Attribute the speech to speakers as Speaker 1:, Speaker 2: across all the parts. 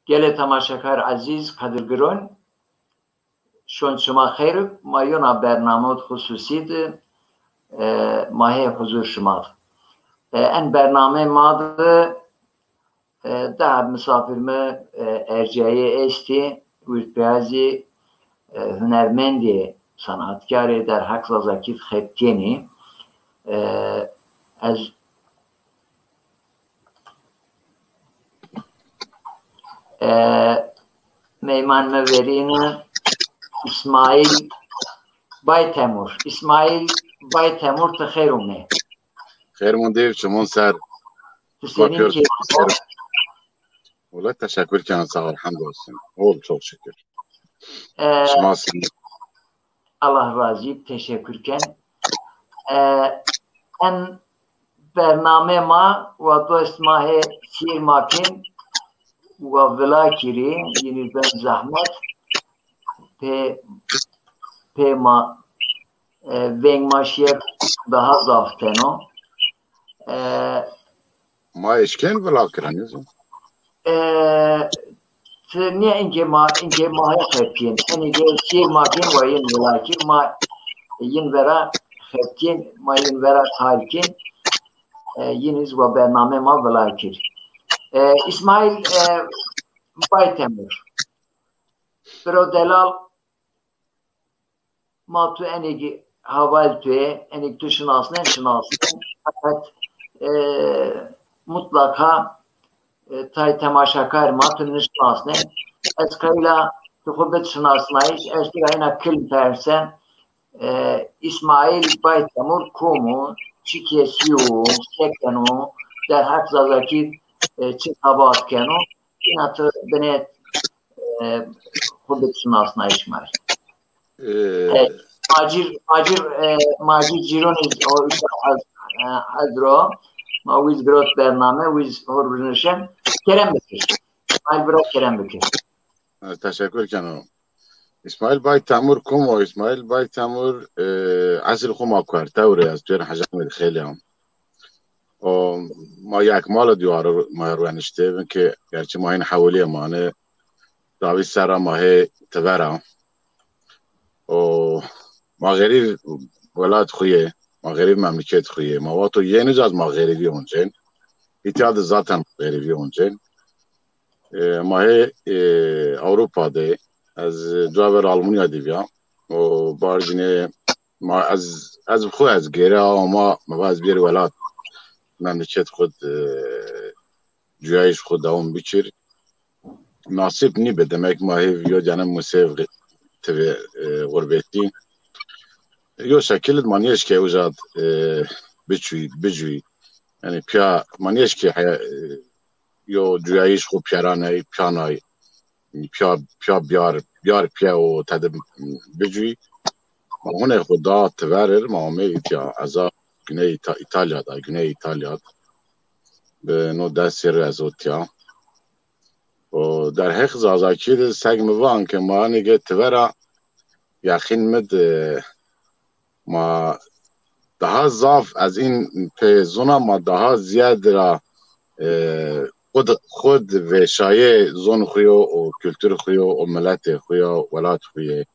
Speaker 1: گل تماشاکار عزیز قدرگران شون شما خیر مایونا برنامه خصوصی ده ماهی حضور شما ان برنامه ما ده misafirime Erciyes'e esti Ülpiyazı hünermendi sanatkarı der Hakza Zakit Xeptiyeni az meyman meverine İsmail Baytemur. İsmail Baytemur te xeyrumne.
Speaker 2: Xeyr çimun ser.
Speaker 1: Senin ki
Speaker 2: Valla teşekkür ederim sağ ol hamdolsun. Oldu çok şükür.
Speaker 1: Allah razı teşekkürken. En برنامه ما و دوست ماه سیر ماکن و ولاکیری یعنی به زحمت pe ma veng maşiyer daha zafteno
Speaker 2: ma eşken velakiranız
Speaker 1: niye ince ma heptin hani de sir makin ve yin velakir ma yin vera heptin ma yin vera tarikin yiniz ve bername ma velakir İsmail Baytemur Pero delal ma tu enegi haval tuye enig tu şınasın fakat mutlaka tay temaşakar ma tu şınasın eskayla tu khubet şınasınayış eskayla kil persen İsmail Baytemur kumu çikesiyu çekenu der Hakza Zakit çıkabat kenu inatı benet khubet şınasınayış mar Macir Cironiz o Adro ma wiz grot bername wiz horbunuşen Kerem Bekir. İsmail Bırak Kerem Bekir.
Speaker 2: Teşekkür ederim. İsmail Baytemur kumu İsmail Baytemur asıl kuma kvarta oraya diyor hacamı kheliam. O ma yakmal diyor ma ruanişte ki gerçi ma in havliye mane David Sara ma he tevara. O مغرب ولاد خویه مغرب مملکت خویه ما تو یه نیز از مغربی اونجن اتحاد zaten مغربی اونجن ما اروپا ده از جوابر آلمانیا دیویا و باردینه ما از خود از گیره ما باز بیر ولاد مملکت خود جویش خود دوام بکر ناصب نی به demek ما ویو جانم مسیف تبع غربتی Yo şekilde maniyej ki ujad biçuy yani pya maniyej ki yo cüyayiş xu pyaranay pyanay pya biyar pya o tadı biçuy ma hune xuda tverir ma me itya aza Güney İtalya'da be no desir azotya o der hek zazaki segme van ki ma nege tvera yaxin med ما daha zaf از این پیزونا ما daha زیاد را خود و شایع زون خویو و کلتور خویو و ملت خویو ولات خویه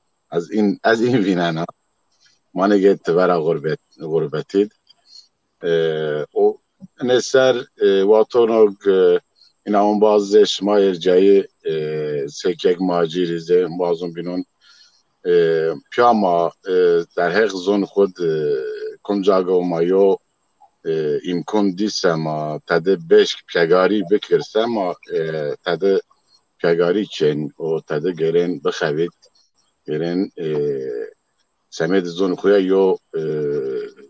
Speaker 2: از این وینانا ما نگه تبرا غربتید و نسر واتونوگ این اون بازش ما ارجایی سکیگ ماجیریزه بازون بینون پیاما در هر زون خود کنجاگا و مایو امکان دیسه ما تده بشک پیگاری بکرسه ما تده پیگاری چین و تده گرین بخوید گرین سمید زون خویا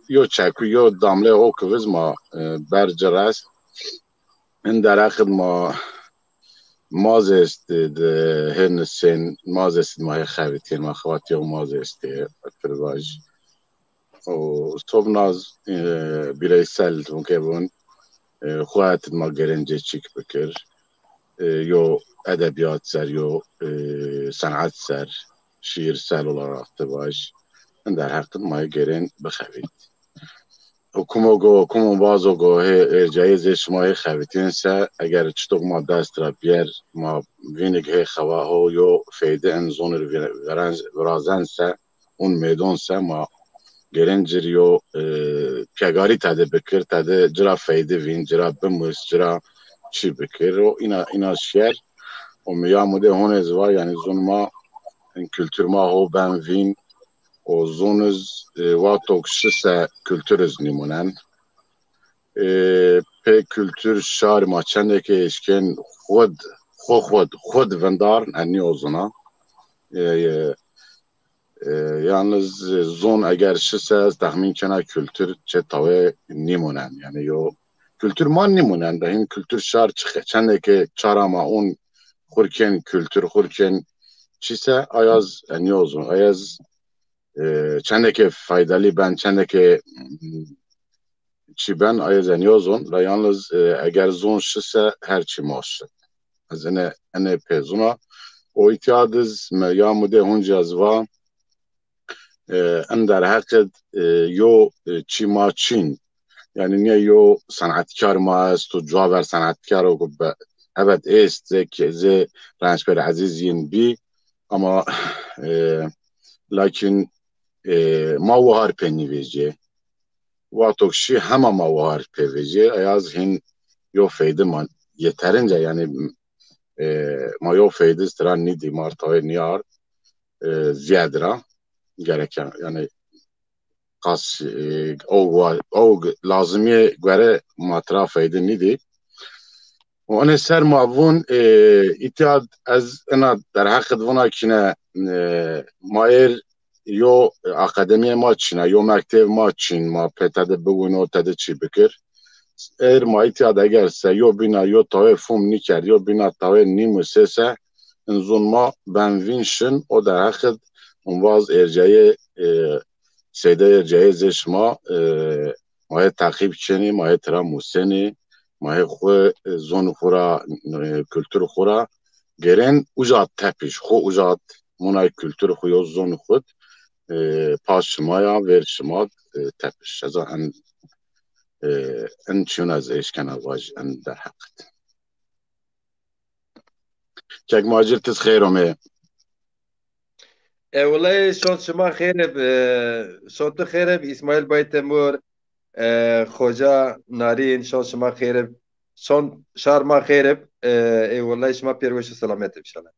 Speaker 2: یو چکو یو دامله او کوز ما برجراست این در اخر ما ماز است ده هن سن ماز است ما خواتین ما خواتی و ماز است پرواج و صبح ناز بیرایسل ممکن بون خوات ما گرنجه چیک بکر یو ادبیات سر یو صنعت سر شیر سر olarak باش در حق ما گرن بخوید کومو بازو گو جایز شما خواهیتین سه اگر چطور ما دست را بیار ما وینگ هی خواه ها یو فیده انزون ورازن سه اون میدون سه ما گرنجر یو پیگاری تاده بکر تاده جرا فیده وین جرا بموز جرا چی بکر و اینا شیر و میاموده هون ازوا یعنی زون ما این کلتور ما هو بم وین و زونز واتوک شسه کلتورز نیمونن pe kültür şar ma çendeke eşken xod vendarn enni ozuna yalnız zon eğer şise tahmin kena kültür çetave nimunen yani yo kültür man nimunen dahin kültür şar çıkı çendeke çarama un xurken kültür xurken çise ayaz enni ozun ayaz çendeke faydalı ben çendeke چی بن آیا زنیازون لا یالنز اگر زون شسه هر چی ماشه از انه پیزونا و ایتیادز یا مده هونجا زوا ان در حق یو چی ما چین yani niye yo sanatkar maast و جاور sanatkar و evet است ze رنسپر عزیزین بی ama lakin ما وهار پنیویجه واتوکشی همه موارد پیویجی از هین یو فایده من yeterince yani ما یو فایده استران نیدی مارتای نیار زیادره gereken yani kas o lazımye göre matra fayda nidi و سر معون اتحاد از انا در حق دونا کنه مایر یو اکادمی ما چینه یو مکتب ما چین ما پتاده بگوینه و تاده چی بکر ایر ما اتحاد اگر سه یو بینا یو تاوه فوم نیکر یو بینا تاوه نیموسه سه انزون ما بنوینشن و در حق انواز ارجای سیده ارجای زش ما ماه تعقیب چنی ماه ترا موسنی ماه خو زون خورا کلتور خورا گرن اوجات تپیش خو اوجات منای کلتور خوی و زون خود پاس شمایا ور شما تپش از ان چون از اشکن واج ان در حقت چک ماجر تز خیرمه
Speaker 3: والله شاد شما خیره شاد تو خیره اسماعیل باید تمور خوجا نارین شاد شما خیره شان شار ما خیره والله شما پیروش سلامت انشالله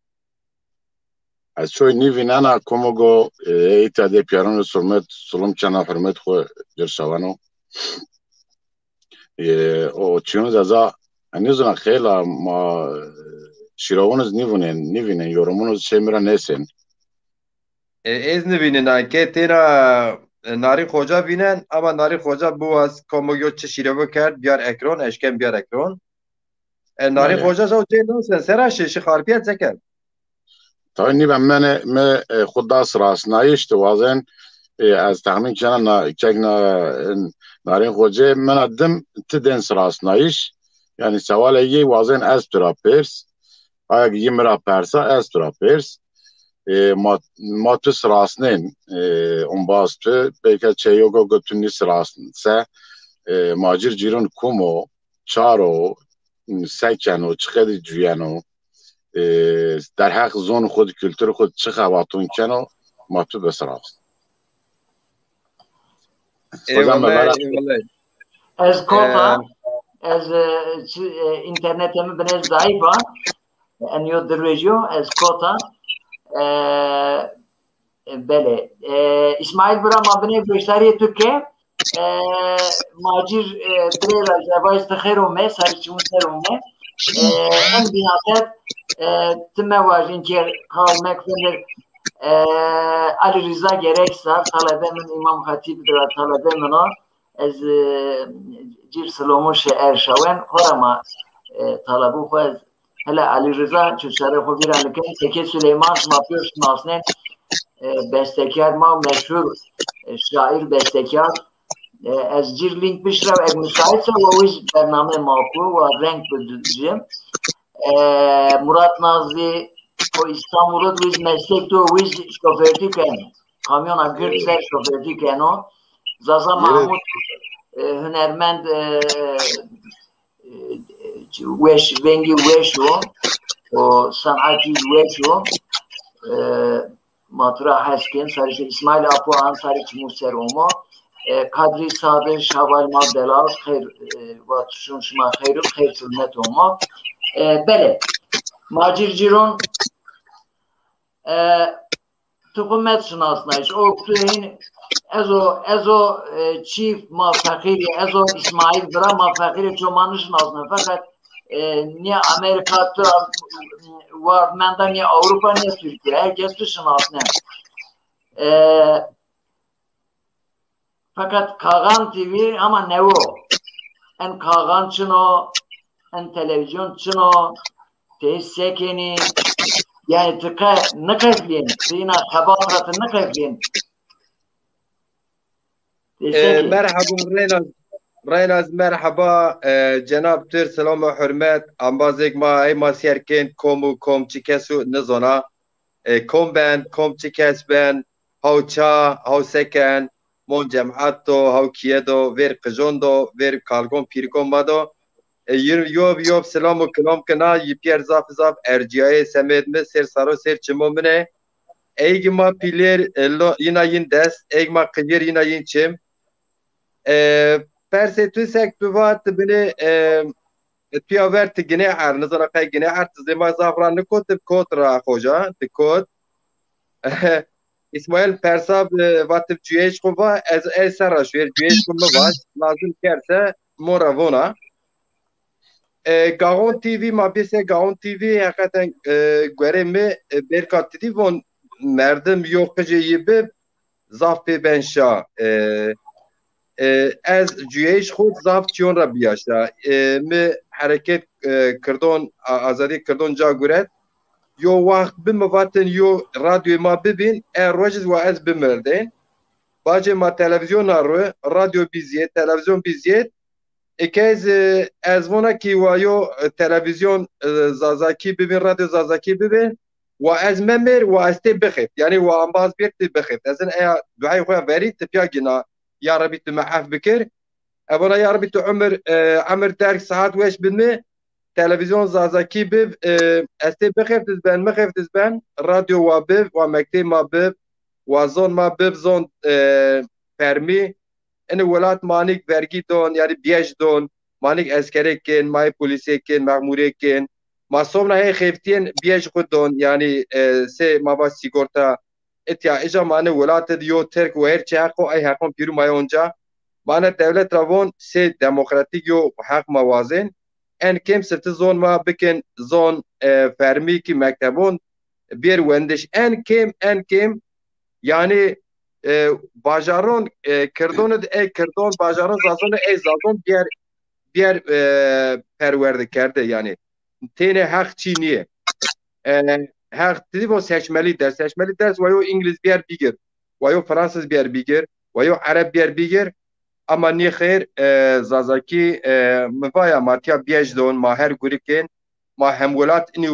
Speaker 2: از شوی نیوی نانا کوموگو ایتا دی پیارون سلمت سلم چنا حرمت خو جرشوانو او چیونز ازا انیزونا خیلا ما شیراونز نیوینن یورمونز شمیرا نیسن
Speaker 3: از نبینن که تینا ناری خوجا بینن اما ناری خوجا بو از کوموگو چه شیراو کرد بیار اکران اشکم بیار اکران ناری خوجا جو چه نوسن سرا شش خارپیت زکر
Speaker 2: تا نیبم من خود داس راست نایشت وازن از تخمین کنم کهنا نارین خوجه من ادم تدنس راست نایش yani سوال یه وازن از ترا پرس اگر یه مرا پرسا از ترا پرس ما تو سراسنین اون باز تو بیکه چه یوگو گتونی سراسن سه ماجر جیرون کومو چارو سکنو چقدر جوینو در حق زون خود کلتور خود چه خواتون کنو ما تو بسراست
Speaker 1: از کتا از اینترنتم بنز ضعیفه انیو درویجو از کتا بله اسماعیل برا ما بنه بیشتری تو که ماجر دریلا جوایز تخیرومه سرچون سرومه en binaset tüme vajin ki kalmak verir Ali Rıza gerekse talebemin İmam Hatip'dir talebemin o ez cir Slomo şeer şaven horama talebu khoz hala Ali Rıza çüşere xo biran lekin Teke Süleyman mafyoş nasnen bestekar ma meşhur şair bestekar از جیر لینک بشرم اگه مساعدسه و ویز برنامه ماکو و رنگ بدوزیم مراد نازی و İstanbul'da ویز مسلک تو ویز شوفرتی کنو کامیون اگر سر شوفرتی کنو زازا محمود هنرمند ونگی وشو و صنعتی وشو ماتورا هسکن سرش اسماعیل اپوان سرش موسر اوما kadri sadı şaval maddeler xeyr vatuşun şuma xeyr hürmet olma bele macir ciron tukumet şınasnayış o tühin ezo çift ma fakiri ezo İsmail bira ma fakiri çomanı şınasna fakat niye Amerika var menda niye Avrupa niye Türkiye herkes şınasna fakat Kagan TV ama ne o? En Kagan çıno, en televizyon çıno, tesekeni, yani tıka ne keflin, sina kabaratı ne keflin.
Speaker 3: Merhaba Reynaz merhaba Cenab Tür selam ve hürmet ambazek ma ey masiyerken kom çikesu nizona kom ben kom çikes ben havça havseken mon cemato hav kiyedo ver qjondo ver kalgon pirkom mado yob selam و kelam kana yipier zaf erciye semed me ser saro ser çimomne egma piler yina yin des egma qir yina yin çim perse tu sek tu vat bine piavert gine ar nazara qay gine ar zema zafran kot kotra khoja kot İsmail Persab vatib cüyeş kuva ez serraş ver cüyeş kuva var lazım kerse moravona Gaon TV mabese Gaon TV hakikaten göre mi berkat TV von merdim yok yibe zafpe benşa ez cüyeş khud zaf çiyon rabiyaşa mi hareket kırdon azadi kırdon ca güret yo waqt bimvatin yo radyo ma bibin rojiz ve ez bimerdin baje ma televizyon arı radyo biziyet televizyon biziyet ekez ez vona ki wa yo televizyon zazaki bibin radyo zazaki bibin ve ez memir ve ez te bixit yani ve ambaz bir te bixit ezin eya duayı xoya veri tipya gina ya rabbi tu mahaf bikir evona ya rabbi tu ömür derk saat weş binmi televizyon zazaki bib este bixeftiz ben radyo wa bib wa mekteb ma bib wa zon ma bib zon fermi en welat manik vergi don yani biyaj don manik askerekin may polisekin ma'murekin ma somna hey xeftiyen biyaj don yani se ma sigorta etya eja mane welat diyo terk ve her çako ay hakon piru may onca mane devlet ravon se demokratik yo hak mawazin en kem sırtı zon ma bikin zon fermi ki mektebon bir wendiş en kem yani bajaron kırdonu kırdon bajaron zazon bir perverde kerde yani tene hak çiniye hak dedi bu seçmeli ders ve yo İngiliz bir bigir ve yo Fransız bir bigir ve yo Arap bir bigir ama niye xeyr zazaki mevaya matiya biyajdon ma her guriken ma hemwelat ini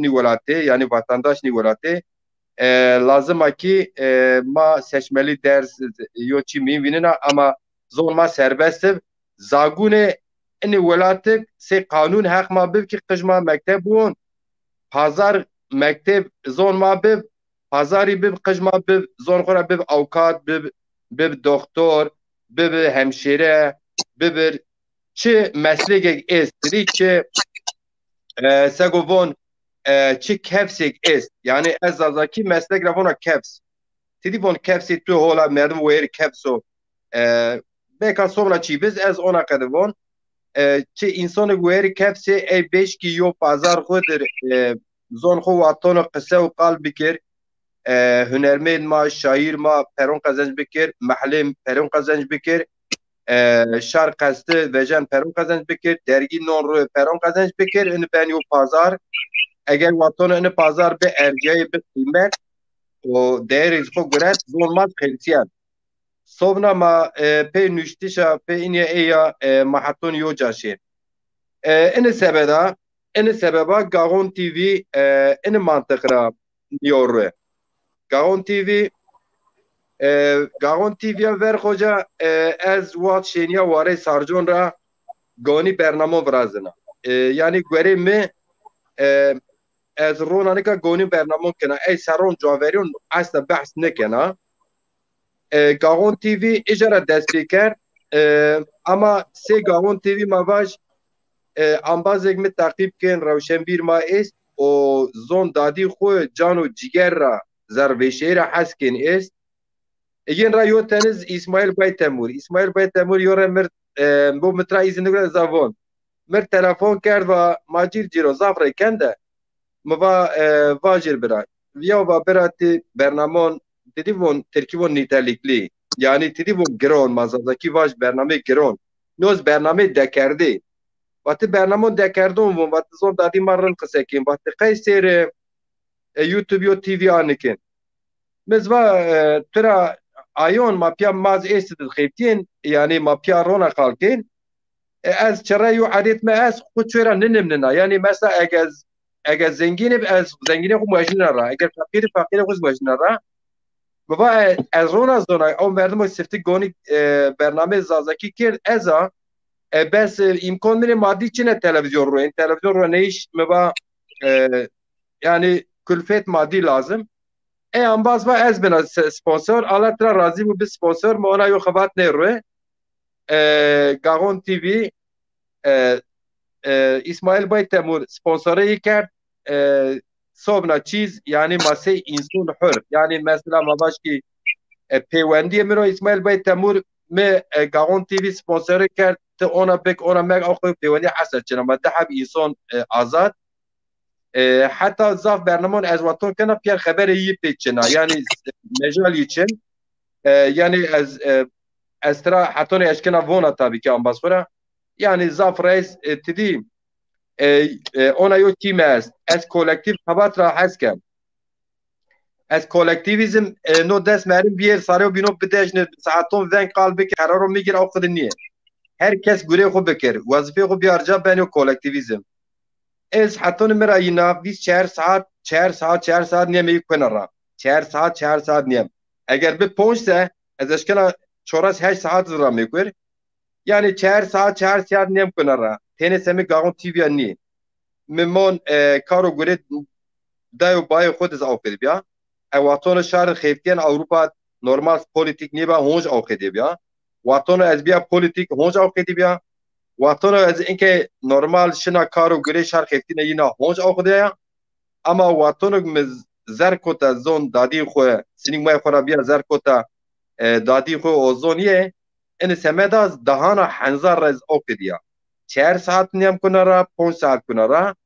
Speaker 3: welate yani vatandaş ni welate lazım ki ma seçmeli ders yo çi minvinin ama zor ma serbest zagune ini welate se kanun hak ma bib ki qijma mektebun pazar mekteb zor ma bib pazari bib qijma bib zor xora bib avukat bib doktor bibir hemşire, bibir çi meslek est, çi segovon çi kefsek est. Yani ez zazaki meslek ravona kefs. Tidi von kefsi tu hola merdim ve kefso. Beka sonra çi biz ez ona kadevon çi insanı ve kefsi ey beş ki yo pazar xudir zon xu vatonu qise u qal bikir هنرمند ما شاعر ما پرون قزنج بکر محلم پرون قزنج بکر شار قسته وجن پرون قزنج بکر درگی نون رو پرون قزنج بکر این بنیو پازار اگر وطن این پازار به ارجای به قیمت و دیریز خو گرد ظلمات خلصیان صبنا ما پی نشتیشا پی اینی ایا محطون یو جاشه این سببا گاغون تیوی این منطق را نیوره Gaon TV گاون تیویا ور خوجا از وات شینیا واره سارجون را گانی برنامه برازنا یعنی گوری می از رونانیکا گونی برنامه کنه ای سرون جاوریون اصلا بحث نکنه گاون تیوی اجاره دستی کرد اما سه گاون تیوی ما باش انباز یک می تعقیب کن روشنبیر ما است و زون دادی خو جان و جگر را زرویشه را حس کن است این را یو تنز اسماعیل بای تمور یوره مرد بو مترا ایزی نگره زاوان مرد تلفون کرد و ماجیر جیرو زافره کنده موا واجر برای یا با براتی برنامه دیدی وون ترکیبون نیتالیکلی یعنی دیدی وون گرون مازادکی واج برنامه گرون نوز برنامه دکرده وقتی برنامه دکردون وون وقتی زون دادی مرن قصه کن وقتی قیسر یوتیوب یا تیوی آنکن مزوا ترا آیون ما پیا ماز ایست خیبتین یعنی ما پیا رونا خالکین از چرا یو عادت ما از خود چرا ننمنا یعنی مثلا اگر زنگینه از زنگینه خود ماشین را اگر فقیر خود ماشین را بابا از رونا زونا او مردم سفتی گونی برنامه زازکی کرد ازا بس امکان میره مادی چنه تلویزیون رو نیش مبا یعنی کلفت مادی لازم ام باز با از بنا سپانسر آلا ترا راضی بو به سپانسر ما اونا یو خبات نیروه گاون تیوی اسماعیل بای تمور سپانسری کرد صوبنا چیز یعنی ماسه انسان حر یعنی مثلا ما باش کی پیوندی مرو اسماعیل بای تمور می گاون تیوی سپانسری کرد تا اونا بک اونا مگ آخو پیوندی حسد چنا مدحب انسان آزاد حتی زاف برنامه از وطن کنه پیر خبر یی پیچنا یعنی مجال یچن یعنی از ترا حتی اشکنا وونا تابی که انباسفرا یعنی زاف رئیس تدی اونا یو تیم است از کولکتیو خبات را حس کن از کولکتیویزم نو دست مریم بیر ساریو بینو بدهش ساعتون ون قلبی که قرارو میگیر او خود نیه هر کس گوره خود بکر وظیفه خود بیارجا بینو کولکتیویزم از حتی مرا اینا 24 ساعت نیم میکنه را 4 ساعت نیم اگر به 5 ساعت از اشکال 8 ساعت را میکنه یعنی 4 ساعت نیم کنه را تنه سمی گاون تیوی نی ممون کارو گوره دایو بای خود از اوقید بیا واتون شهر خیفتین اروپا نورمال پولیتیک نیبا هونج اوقید بیا واتون از بیا پولیتیک هونج اوقید بیا واتون از اینکه نورمال شنا کارو گوره شهر خیفتین اینا هونج اوقید اما واتون زرکوتا زون دادی خو سینمای خورا بیا زرکوتا دادی خو اوزونیه این سمدا دهانا حنزار از اوقیدیا 4 ساعت نیم کنه را 5 ساعت کنه را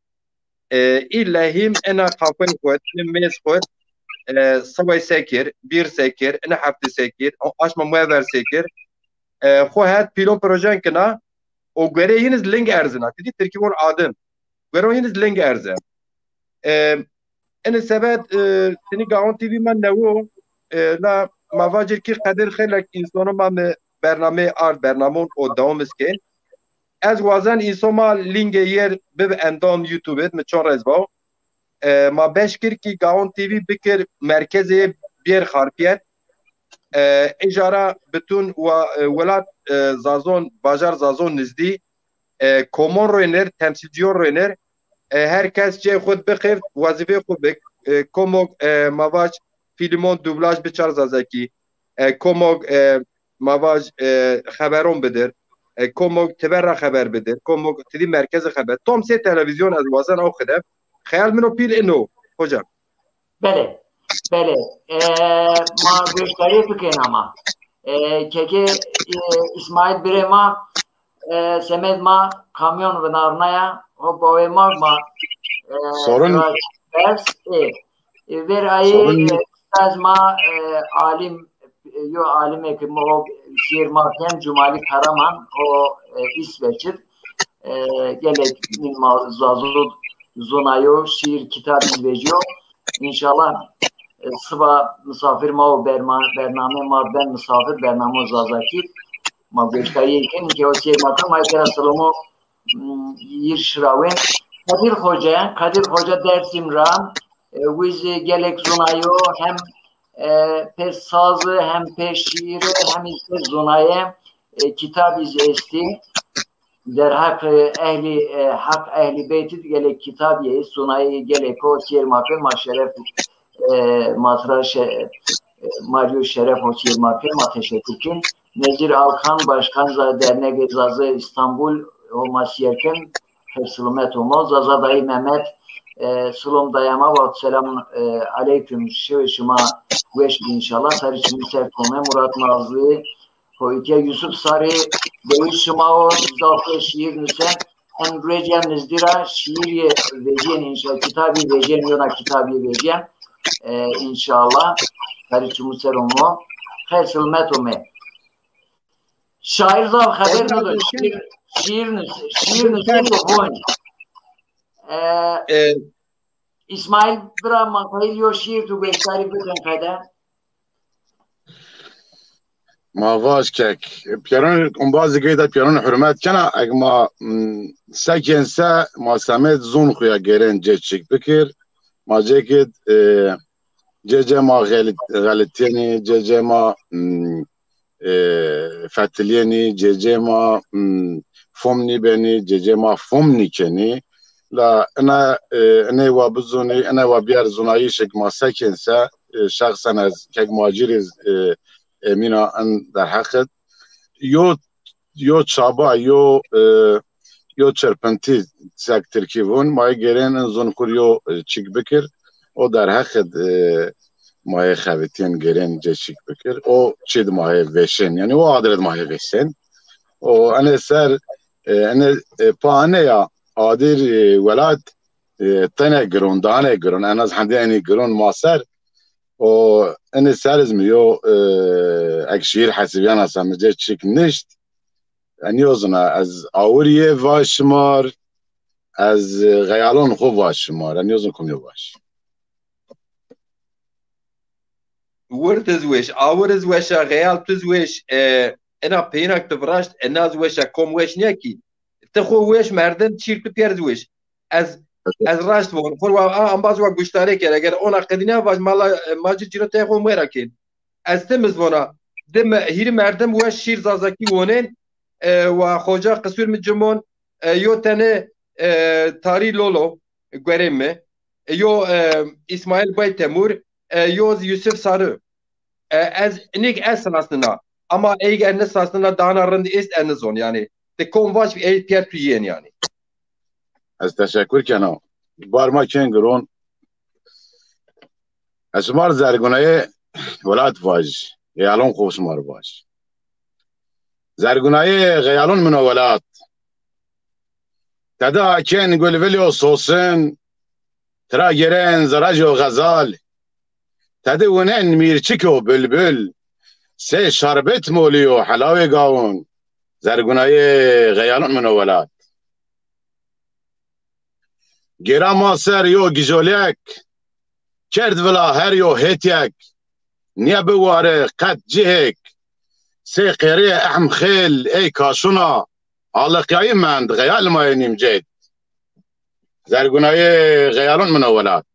Speaker 3: ایلهیم انا خافن خود میز خود سوای سکر بیر سکر انا هفته سکر آشما موور سکر خو هات پیلو پروژه کنه او گره یینز لینگ ارزنا دیدی ترکیبون آدم گره یینز لینگ ارزه این سبب تنی گاون تیوی من نو لا مواجه کی قدر خیلی انسانو ما برنامه برنامه او دوام اسکن از وازن انسان ما لینگ یر به اندام یوتیوب می چون رزبا ما بشکر کی گاون تیوی بکر مرکز بیر خارپیت اجاره بتون و ولات زازون بازار زازون نزدی کومون روینر تمثیلجیون روینر هر کس جای خود بخیر وظیفه خود بک کومو مواج فیلمون دوبلاژ بچار زازکی کومو مواج خبرون بدر کومو تبر خبر بدر کومو تدی مرکز خبر توم سه تلویزیون از وازن او خدم خیال منو پیل اینو hocam
Speaker 1: بله ما بیشتری بکنم اما که اسماعیل بره ما سمت ما کامیون و نارنایا و باوی ما
Speaker 2: sorun
Speaker 1: بس ver ayı az ma alim yo alime ki mo şiir mahkem Cumali Karaman o İsveç'tir gelek min ma zazu zonayo şiir kitap izleyiyor inşallah sıva misafir ma bername ma ben misafir bername zazaki ma beştayı iken ki o şiir mahkem aykara salomo yir şiraven Kadir Hoca dersim ram ویز گلک زونایو هم پر sazı hem per şiiri hem ise zonaya kitap izlesti در حق اهل بیت گله کتابی سنای گله کو چیر ماپه ما شرف مطرح ماریو شرف و چیر ماپه ما teşekkür kin Nezir Alkan Başkan Dernek Zazı İstanbul o masiyerken Fesulumet Omo Zaza Dayı Mehmet Sulum Dayama ve selam aleyküm şıma veş inşallah sarıçını serkome Murat Nazlı Hoytya Yusuf Sarı Deviş Şımao Zafı şiir nüsen en recem nizdira şiir vecen inşallah kitabı vecen yona kitabı vecen inşallah sarıçını seromo Fesulumet Omo Şair zav haber nedir? Şiir nüsen yok İsmail bira makayil yo şiir tu beştari bükün kadar
Speaker 2: ماواش کک پیران اون باز گیدا پیران حرمت کنه اگه ما سکن سه ما سمت زون خویا گرن جچک بکر ما جکت ججه ما غلطینی ججه ما فتلینی ججه ما فومنی بینی ججه ما فومنی کنی لا انا وابزونی انا وابیار زونایشک ما سکن سه شخصا از کک ماجیر مینا ان در حقت یو چابا یو چرپنتی سک ترکیبون مای گرین زون کوریو چیک بکر او در حقت مای خویتین گرین جه چیک بکر او چید مای وشن یعنی او عادرت مای وشن او انا سر انا پانه یا عادر ولاد تنه گرون دانه گرون انا از حمده اینی گرون ماسر و أنا سالز ميو أكشير حسبيان أصلا مجد شك نشت أن يوزنا از أوريه واشمار از غيالون خو واشمار أن يوزن كم يواش
Speaker 3: ورتز ويش أورز ويشا غيال تزويش أنا بينك تفرشت الناس ويشا كم ويش نيكي تخو ويش مردن تشير بيرز ويش از راست بون خور ام باز وقت گوشتاره کرد اگر اون قدینه واج مالا ماجی جیرو تخو میراکین از تمز بونا دم هیر مردم و شیر زازکی ونن و خوجا قصور مجمون یو تنه تاری لولو گرمه یو اسماعیل بای تمور یو یوسف سارو از نیک اساسنا اما اگر نساسنا دانا رند است انزون yani de konvaç bir pier tuyen yani
Speaker 2: از تشکر کنم بارما کنگرون اسمار زرگونای ولاد واج غیالون خوب اسمار واج زرگونای غیالون منو ولاد تدا کن گل ولیو صوصن ترا گرن زراج و غزال تدا ونن میرچک و بلبل سه شربت مولی و حلاوه گاون زرگونای غیالون منو ولاد گرا ماسر یو گیجولیک کرد ولا هر یو هیتیک نیا بواره قد جهک سی قیری احم خیل ای کاشونا عالقیای مند غیال ماینیم جید زرگونای غیالون من اولاد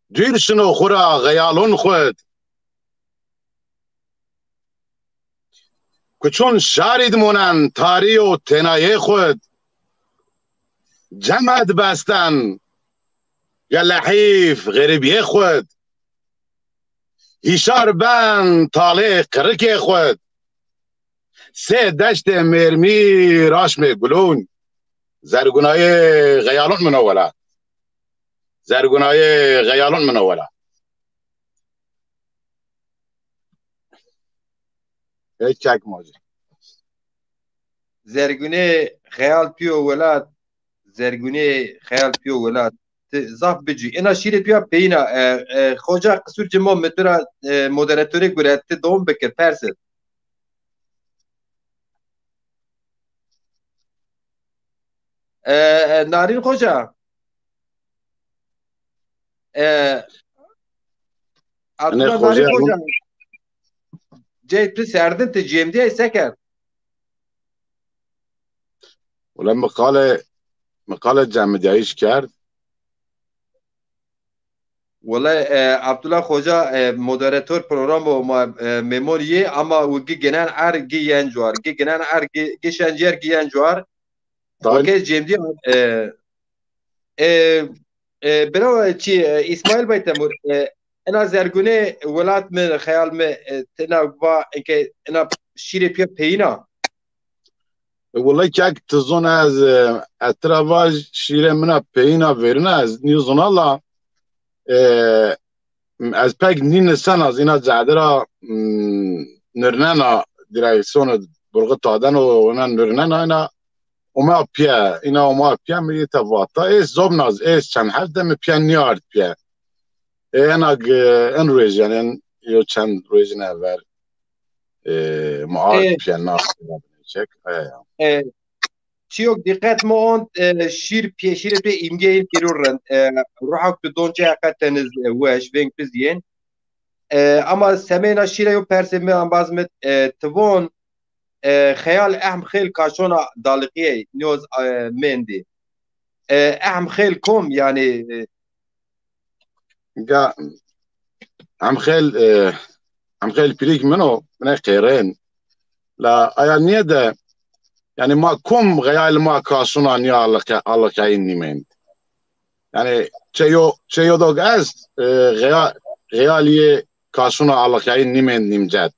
Speaker 2: دیر شنو خورا غیالون خود کچون شارید مونن تاری و تنایه خود جمعت بستن یا لحیف غریبیه خود هیشار بند تاله قرک خود سه دشت مرمی راش گلون زرگونای غیالون من اولا زرگونای غیالون من اولا هیچ چک ماجه
Speaker 3: زرگونه خیال پیو ولاد زرگونه خیال پیو ولاد زاف بجی اینا شیر پیا پینا خوجا قصور جمع متورا مودراتوری گوره تی دوم بکر پرسد نارین خوجا
Speaker 2: انا خوجا
Speaker 3: جاي تو سردن تی جیم دی سکر
Speaker 2: ولما مقالة جمع دایش کرد
Speaker 3: والله عبدالله خوجا مودراتور پروگرام و مموریه اما وگی گنان ارگی ینجوار گی گنان ارگی گی شنجر گی ینجوار وکی جمدی برو چی اسماعیل بیتمور انا زرگونه ولات من خیال من تنا با اینکه انا شیر پینا
Speaker 2: والله که تزون از اترواج شیر منا پینا ورنه از نیوزون الله از پک نین سن از اینا زعدرا نرنانا دیرکسیون برغ تادن و اونا نرنانا اینا اوما پیا اینا اوما پیا میگه تواتا ایس زوبناز ایس چند هفته می پیا نیارد پیا اینا این رویج یعنی یو چند رویج نور معارد پیا ناخد چک
Speaker 3: چیوک دقت ما شیر پی ایمگه این پیرورن روحک تو دونچه حقیقت تنز وش وینگ پزین اما سمينا شيرا يو بيرسي ام بازمت تبون خيال اهم خيل كاشونا دالقيه نيوز مندي اهم خيل كوم يعني
Speaker 2: هم خيل بريك منو من قيرين لا يعني ده يعني ما كوم غيال ما كاشونا نيا الله كاين نيمند يعني چيو دوغ است غياليه كاشونا على كاين نيمن نيمجات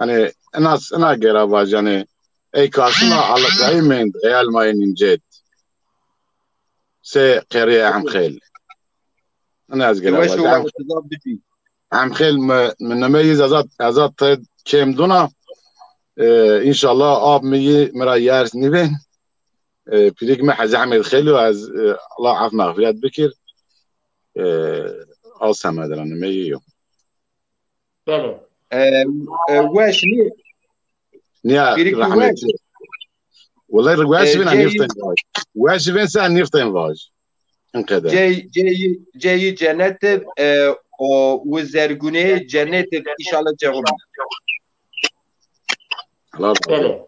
Speaker 2: يعني انا غير واج يعني اي كاشونا على كاين من غيال ما نيمجات سي قريه عم خيل انا ازغير واج عم خيل من نميز ازات كيم دونا ان شاء الله اب مي مرايارس نيفن بريق ما حزعمل خيلو از الله عف مغفرت بكر آسم ادران میگیو.
Speaker 1: بله.
Speaker 3: واش
Speaker 2: نیا رحمتی. والله واش بین نیفتن واج. واش بین سه نیفتن واج. انقدر.
Speaker 3: جای جنت و زرگونه جنت انشالله جهوم.
Speaker 1: بله.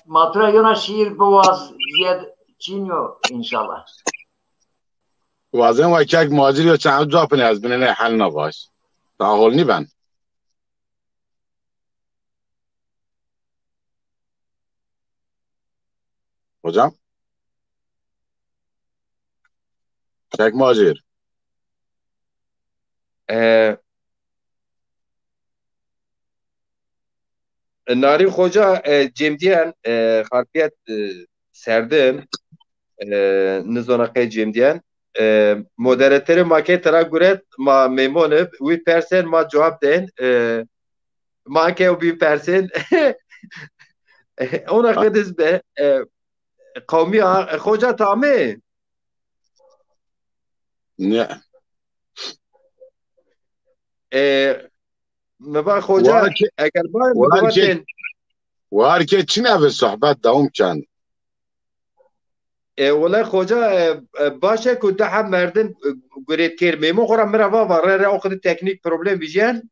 Speaker 1: ماترا یونا شیر بواز زیاد چینیو انشالله.
Speaker 2: وازن و یک ماجری و چند جا پنی از بینه حل نباش تاحول نی بن hocam یک ماجر
Speaker 3: ناری خوجا جمدیان خارپیت سردم نزونقه جمدیان مودراتور ماکه ترا گورت ما میمونه وی پرسن ما جواب دین ما که وی پرسن اونا خدز به قومی خوجا تامه
Speaker 2: نه
Speaker 3: مبا خوجا اگر باید
Speaker 2: وهر که چی نوه صحبت دوم کن
Speaker 3: والله خوجا باشه که ده هم مردن گرید کر میمون خورم مرا و راه آخد تکنیک پروبلم بیجن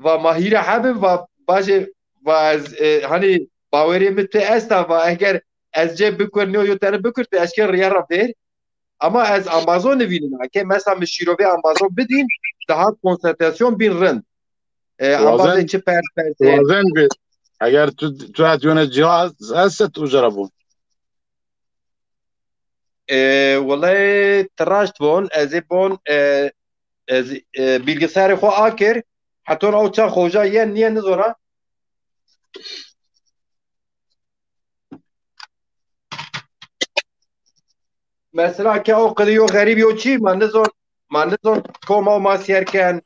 Speaker 3: و ماهیر حبم و باشه و از هنی باوری مت استا و اگر از جب بکنی و یو تر بکرت اشکر ریا را بیر اما از آمازون ببینیم که مثلا شیروبه آمازون بدین daha konsantrasyon bir rın.
Speaker 2: وازن bir eğer tu هاتيون cihaz هسه تجربون
Speaker 3: والله تراشت بون از بون از bilgisayarı خو آکر حتی او چا خوجا یه نیه نزورا mesela که او قدیو غریبی او چی من نزور کما ما سیرکن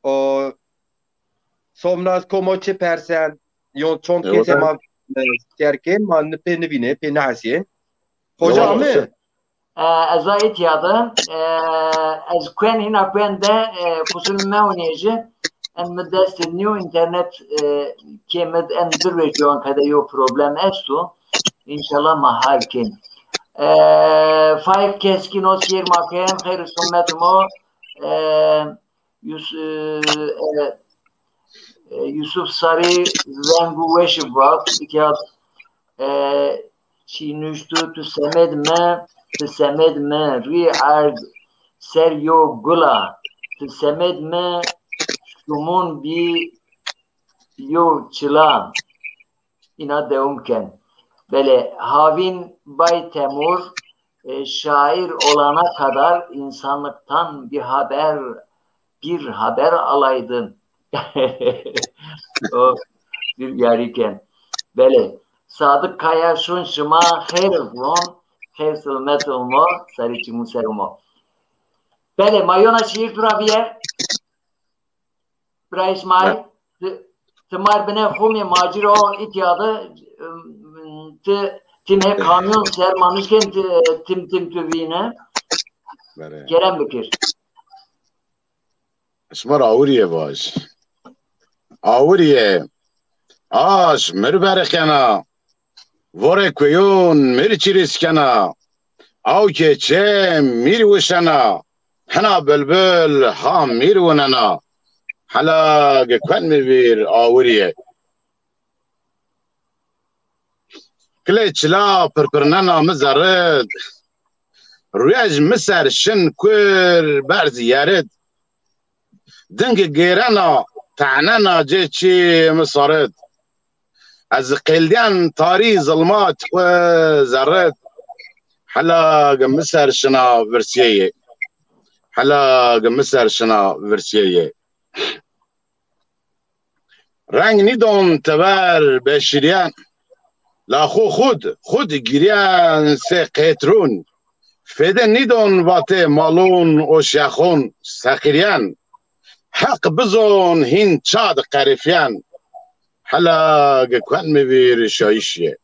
Speaker 3: o somnaz koma çi persen yon çont kese ma siyerken man pe nevine pe nasiye hoca mı
Speaker 1: azayet yadı az kwen hina kwen de kusul mewneci en medest new internet kemed en dirvejon kada yo problem estu inşallah mahalkin five keskin o siyer makem hayır summetumo Yusuf Sarı Zengu Veşibak iki چینوشتو تو سمد من ری عرض سر یو گلا تو سمد من شمون بی یو چلا اینا devam kن. Böyle Havin Bay Temur şair olana kadar insanlıktan bir haber alaydın. O bir yarıken. Böyle Sadık Kaya şun şıma her sılmet olma sarıçı muser olma. Böyle mayona şiir durabiyer. Bra İsmail tımar bine humi maciro itiyadı tim he kamyon sermanışken tim tüvine Kerem Bekir.
Speaker 2: Şmar avuriye baş. Avuriye. Aş mir berekena. Vore koyun mir çiriskena. Av keçe mir vuşana. Hana bülbül ha mir vunana. Hala gekwen mi bir avuriye. Kleçla pırpırnana mızarıd. Rüyaj mısar şın kur berzi yarid. Denge gerana تعنانا جيتشي مصارد از قلدان طاري ظلمات وزرد حلا قمسر شنا فرسية حلا قمسر شنا فرسية رنگ ندون تبر بشريان لا خود گريان سي قيترون فدن ندون واتي مالون و شاخون ساقريان حق بزون هين تشاد قريفيان حلا قكوان مبير شايشيه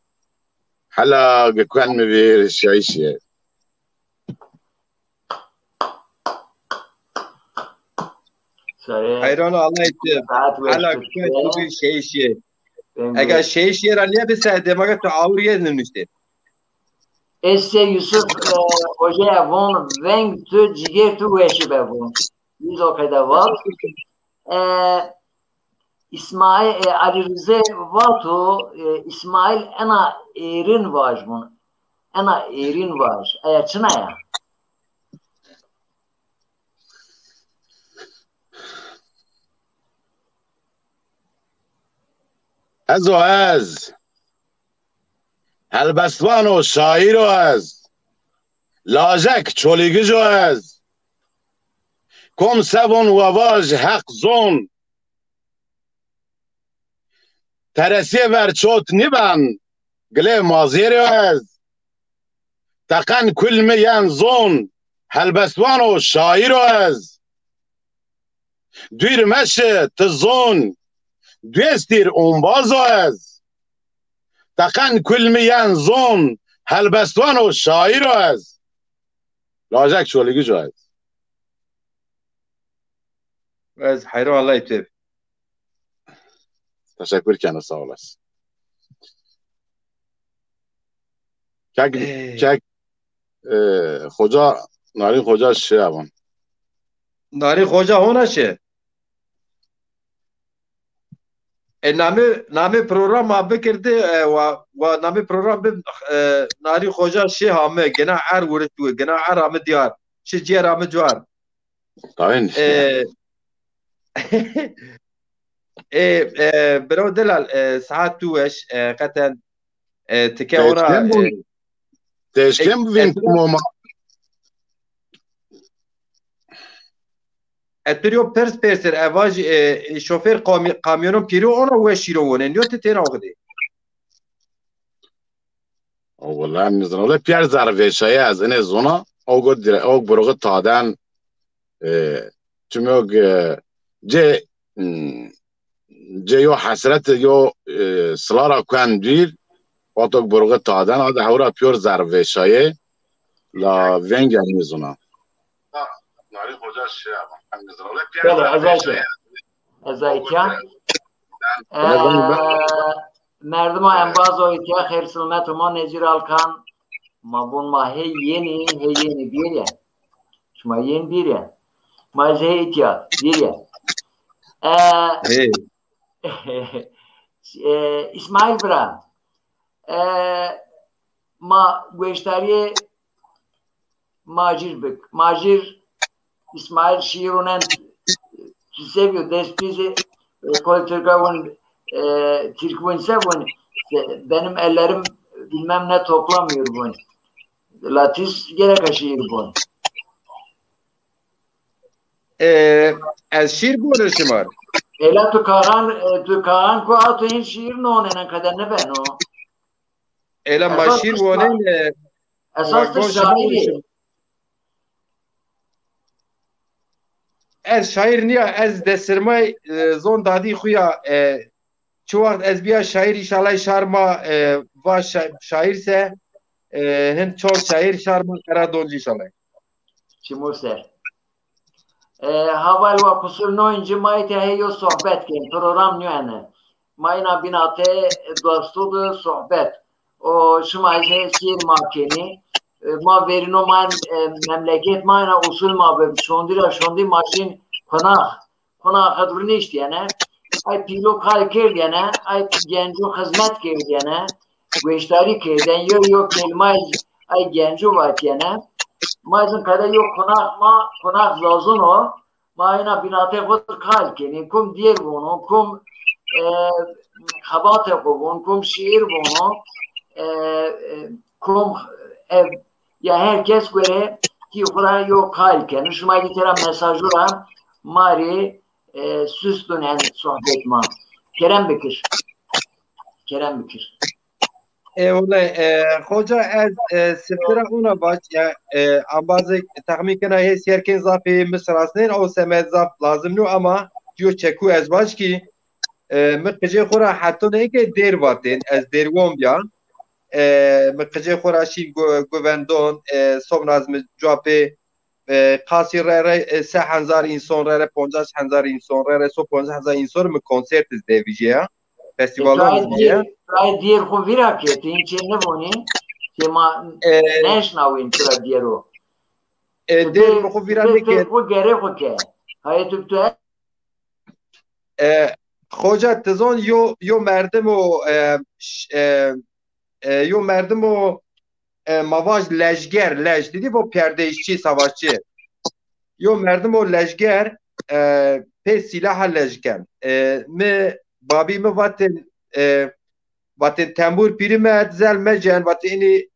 Speaker 2: حلا قكوان مبير شايشيه
Speaker 3: حيران الله يتب حلا قكوان مبير شايشيه اگر شايشيه را niye bir demaga tu avriye nişte
Speaker 1: Esse Yusuf hoca von veng tu ciger tu veşi be von Biz o kadar var. İsmail Ali Rıza Vatu İsmail ena erin var mı? Ena erin var. Çına ya.
Speaker 2: az Helbestvan o şair o az Lajek çoligiz o az Kom sevon wavaj haq zon teresiye ver çot niban gile maziri az takan kulmeyen zon helbestvan o şair az duyr meşe tzon düestir onbaz az takan kulmeyen zon helbestvan o şair az lajak çoligi az
Speaker 3: از حیران الله يتب
Speaker 2: تشکر کنه sağ olasın. Kek hoca Narin hoca şey yapın.
Speaker 3: Narin hoca ona şey. nami program abi kirdi ve nami program bi Narin hoca şey hame gena ar vurutu gena ar hame diyar. Şey ciğer hame cuar.
Speaker 2: Tayin.
Speaker 3: برو دلال ساعت توش قطن تكاورا
Speaker 2: تشكم بين كوما
Speaker 3: اتريو بيرسر اواج شوفير كاميونو بيرو انا وشيرو نيو تتينا وغدي
Speaker 2: والله مزنا ولا بيار زارفي شيء از ان زونا او قد او بروغ تادان تموگ جه یو حسرت یو سلارا کن دیر واتوک بروغ تادن آده هورا پیور زرفه شایه لا ونگ میزونا ناری خوجا شیه
Speaker 1: از ایتیا مردم ها انباز و ایتیا خیر سلمت ما نزیر الکان ما بون ما هی یعنی بیره شما یعنی بیره ما زه ایتیا بیره İsmail Bra ما گوشتاری ماجر بک ماجر İsmail şiirunen seviyor despizi koltukavun Türkvün sevun benim ellerim bilmem ne toplamıyor bunu. Latis gerek şiir bu.
Speaker 3: Ez şiir bu şımar.
Speaker 1: Ela tu karan ku atu in şiir no ne kadar ne ben o.
Speaker 3: Ela maşir bu ne?
Speaker 1: Esas da şairi.
Speaker 3: Ez şair niye ez de sermay zon dadi xuya çu vakt ez biya şair inşallah şarma va şairse hin çok şair şarma kara donci inşallah.
Speaker 1: Çimurser. Haval ve kusur no inci mayte heyo sohbet ken program nüene. Mayna binate dostudu sohbet. O şumayse şiir makeni ma verino man memleket mayna usul ma be şondi maşin konak kadrını işte yani ay pilo kal ker yani ay genco hizmet ker yani veştari kerden yo kelmay ay genco var yani mazın kadar yok konak lazım o mayna binate kod kal keni kum diğer bunu kum xabate ko kum şiir bunu kum ya herkes göre ki buraya yok halken şuma getiren mesajlara mari süslün en sohbet ma Kerem Bekir
Speaker 3: hoca ez seftera ona baş ya ambazı tahmin kana hes yerken zafi misrasnen o semed zaf lazım no ama diyor çeku ez baş ki mekce xora hatta ne ki der vaten ez derwom ya مقجه خوراشی گووندون سومناز جوابه قاسی رای 3000 انسان رای 50000 انسان رای 15000 انسان م کنسرت از دیویجیا فستیوالون دیویجیا
Speaker 1: رای دیر خو ویرا کتی این چه نبونی که ما نشناوین ترا دیرو
Speaker 3: دیر خو ویرا نکت
Speaker 1: خو گره خو که های تو
Speaker 3: خوجا تزون یو مردم و yo merdim o mavaj lejger dedi bu perde işçi savaşçı yo merdim o lejger pe silah lejger me babi me vaten tembur pirimet zel mecen vateni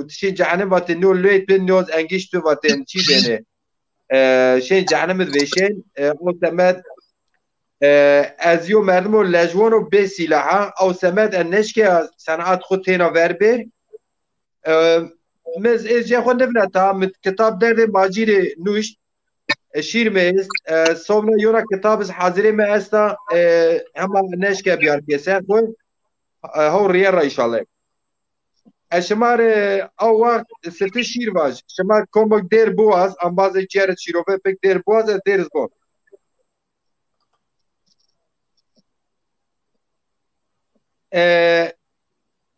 Speaker 3: şey cehennem vaten no leit bin noz engiştu vaten çi beni şey cehennem veşen o temet از یو مردم و لجوان و به سلاحه او سمت انش که صنعت خود تینا وربر مز از جه خود نبنه تا کتاب درد ماجیر نوشت شیر میست صوبنا یونا کتاب از حاضره می استا همه انش که بیار پیسه خود هو ریه را ایشاله شمار او وقت سرت شیر باش شمار کمک دیر بواز انبازه چیارت شیروفه پک دیر بواز دیرز بود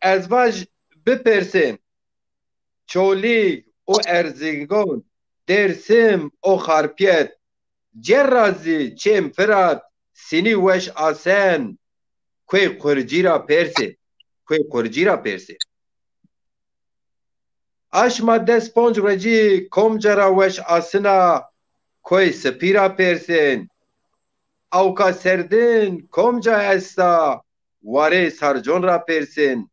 Speaker 3: از واج بپرسیم چولیگ او ارزگان درسم او خارپیت جرازی چیم فراد سینی وش آسن کوی قرجی را پرسه اش ماده سپونج رجی کم جرا وش آسنا کوی سپیرا پرسن او کا سردن کم جا استا واره سرجون را پرسین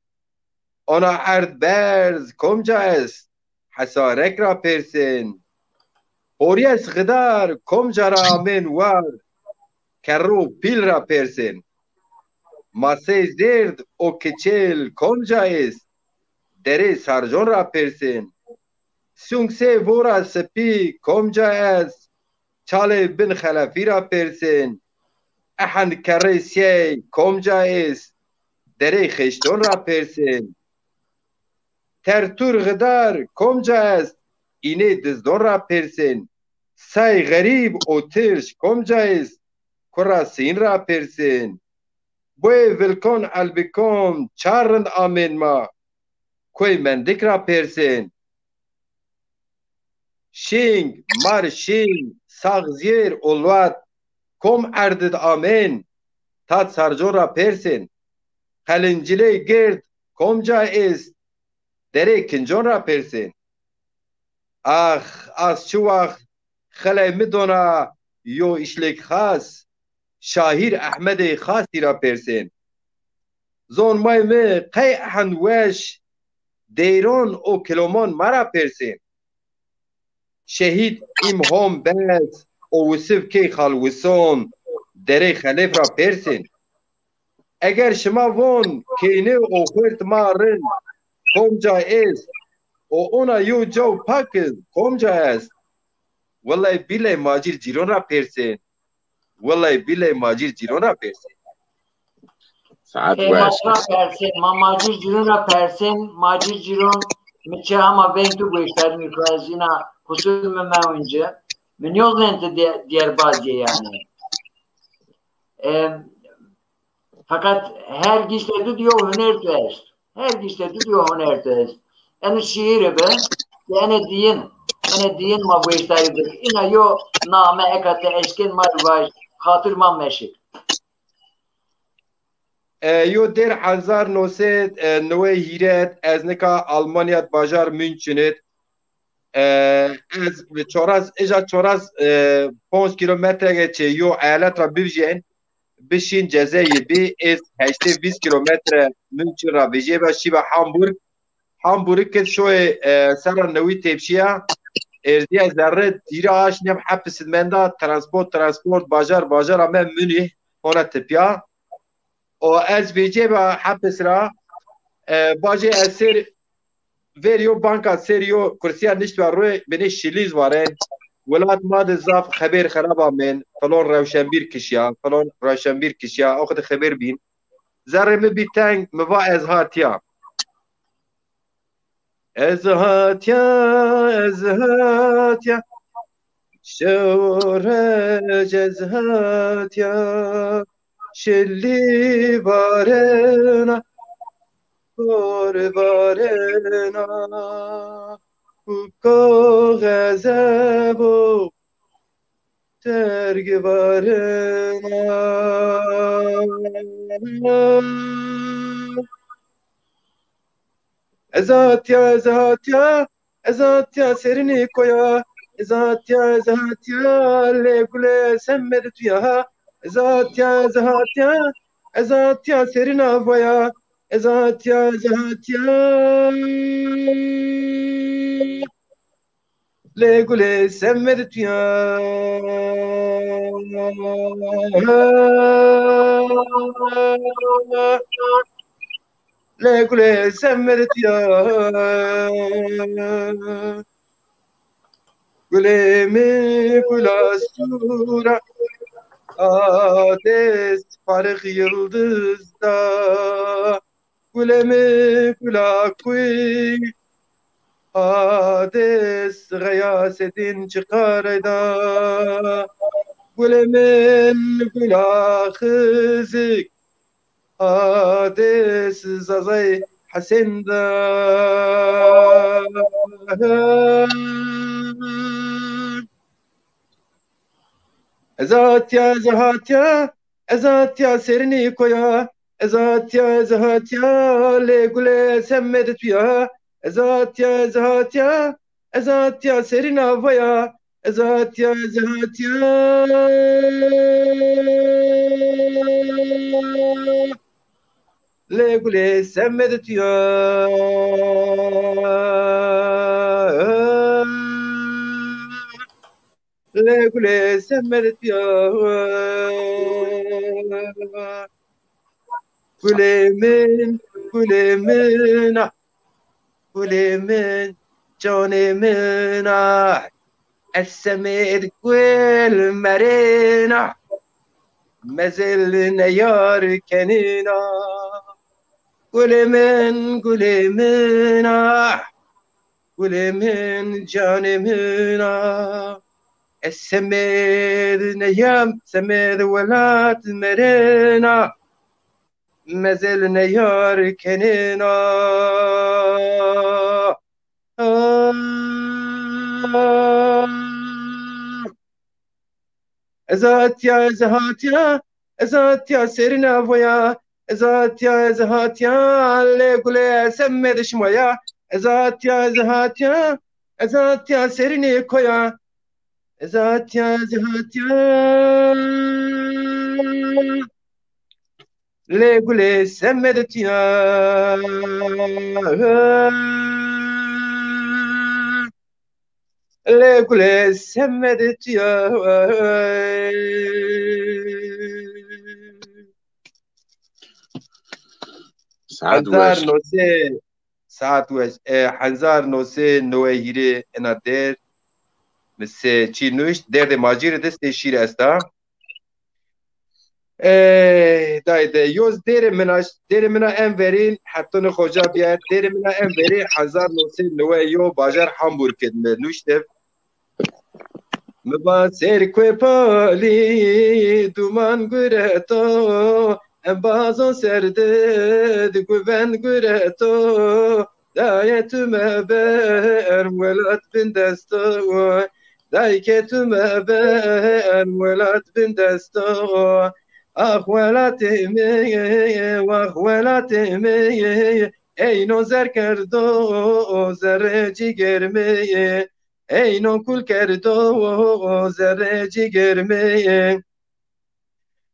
Speaker 3: اونا ارد برز کمجا است حسارک را پرسین اوری از غدار کمجا را آمین وار کرو پیل را پرسین ماسه زرد او کچل کمجا است دره سرجون را پرسین سونگسه ورا سپی کمجا است چاله بن خلافی را پرسین احن کره سیه کمجا است دره خشتون را پرسین ترتور غدار کمجا است اینه دزدون را پرسین سای غریب او ترش کمجا است کرا سین را پرسین بوی ولکن البکم چارند آمین ما کوی مندک را پرسین شینگ مار شینگ ساغزیر اولوات کم اردد آمین تا سرجون را پرسین قلنجله گرد کمجا است derê kincan ra persên. Ax az çi wext xelê min dona yo îşlek xas Şahîr Ehmedê xastî ra persên. Zon may me qey ehend weş Deyran û Kiloman me ra persên. Şehîd İmhom Bez û Wisif kê xalwisan derê xelêf ra persên. Eger şima von kêne û xwêrt ma rin komca est û ona yo caw pakin komca est. Wallahi billahi macîr cîran ra persên. Wallahi billahi macîr cîran ra persên.
Speaker 2: Saat
Speaker 1: Masra persen, macir cirona persen, macir ciron miçe ama ben tu bu işler mikroazina kusurme mevunca. Minyoz nente diğer bazı yani. Fakat her gişte diyor hüner test. Her gişte diyor hüner test. Yani şiiri be, yani diyin ma bu işlerdir. İna yo name ekate eşkin marvaj, hatırman meşik.
Speaker 3: Yo der 1990 hîret ez nika Almanya bajar Münchenet ez çoraz eja çoraz 5 kilometre geçe yo eyaletra bivjen bişin Cezayir bi ez 20 kilometre München ra bije ve şiva Hamburg ke şoy sera nevi tepşiya erdiye zerre tira aşnem hapis menda transport bajar ama Münih ona tepya o ez bije ve hapis ra baje eser veriyor banka seriyor kursiya niştwa roy beni şiliz varen ولات ماد الزاف خبير خرابة من فلون روشنبير كشيا أخذ خبير بين زر مبي تانك مبا ازهاتيا شورج ازهاتيا شلي بارنا بارنا Ko gazebo tergi varına ezatya serini koya ezatya le gule semmed tuya ezatya serina boya ezatya le gule semmed tuya le gule semmed tuya gule mi gulastura ades farık yıldızda gule mi gulakuy Hades gıyasetin çıkarda Gülemin gülahızık Hades zazay hasenda Ezatya serini koya Ezatya le güle semmedet ya Ezatya serin havaya Ezatya le gule semmedet ya le gule semmedet ya Gülemin Gülemin canımın ah Essemir gül merina Mezeline yar kenina Gülemin ah Gülemin canımın ah Essemir neyam semir velat merina Mezeline yar kenina Ezatya serina voya Ezatya le gule semmed şmaya ezatya serini koya ezatya le gule semmedetiya le gule semmedetiya
Speaker 2: سعد
Speaker 3: حنزار
Speaker 2: وش
Speaker 3: نوسه ساعت وش حنزار نوسه نوهیره انا در مثل چی نوشت درد ماجیر دست شیر استا دایده یوز دیر منا ام ورین حتی نخوجا بیاد دیر منا ام ورین حنزار نوسه نوهیو باجر همبورگ کد نوشته مبا سر کوی پالی دومان گره تو ام بازو سرده دگو بند گره تو دایتو مبر ولات بن دستو دایکتو مبر ولات بن دستو اخ ولات می واخ ولات می اینو زر کردو زر جگر می اینو کل کردو زر جگر می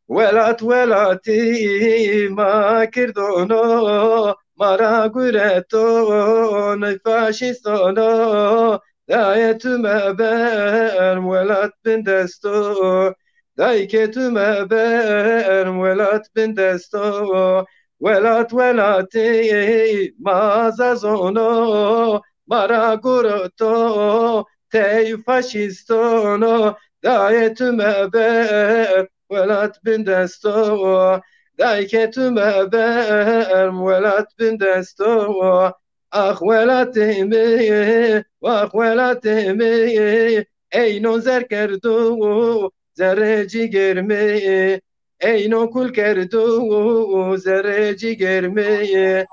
Speaker 3: ولاتی ما کردونو مرا گرتون فاشیستونو دایت مبر ولات بن دستو دایکت مبر ولات بن دستو ولاتی ما زازونو مرا گرتو تی فاشیستونو دایت مبر ولات بن دستو دایکت مبر ولات بن دستو اخ ولات می واخ ولات می اینو زر کردو زر جگر می اینو کل کردو زر جگر می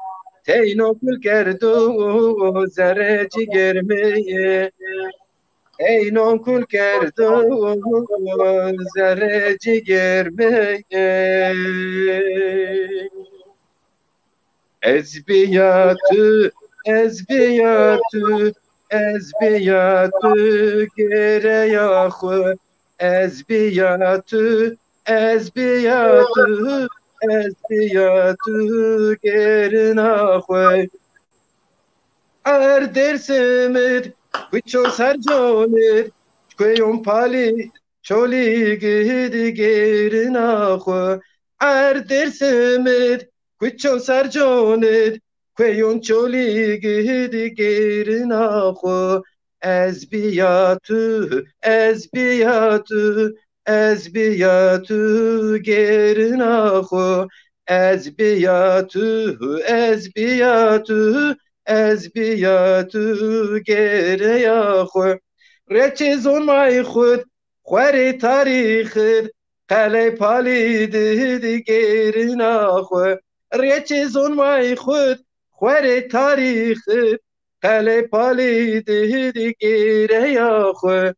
Speaker 3: اینو کل کردو زر جگر می اینو کل کردو زر جگر می از بیاتو گره یا خو از بیاتو گره نخو ار درسمت کچو سر جانت کویم پالی چولی گهد گره نخو ار درسمت کچو سر جانت کویم چولی گهد گره نخو از بیاتو گره نخو از بیاتو گره یا خو رچه زون مای خود خوری تاریخ قلی پالی ده گره نخو رچه زون مای خود خوری تاریخ قلی پالی ده گره یا خو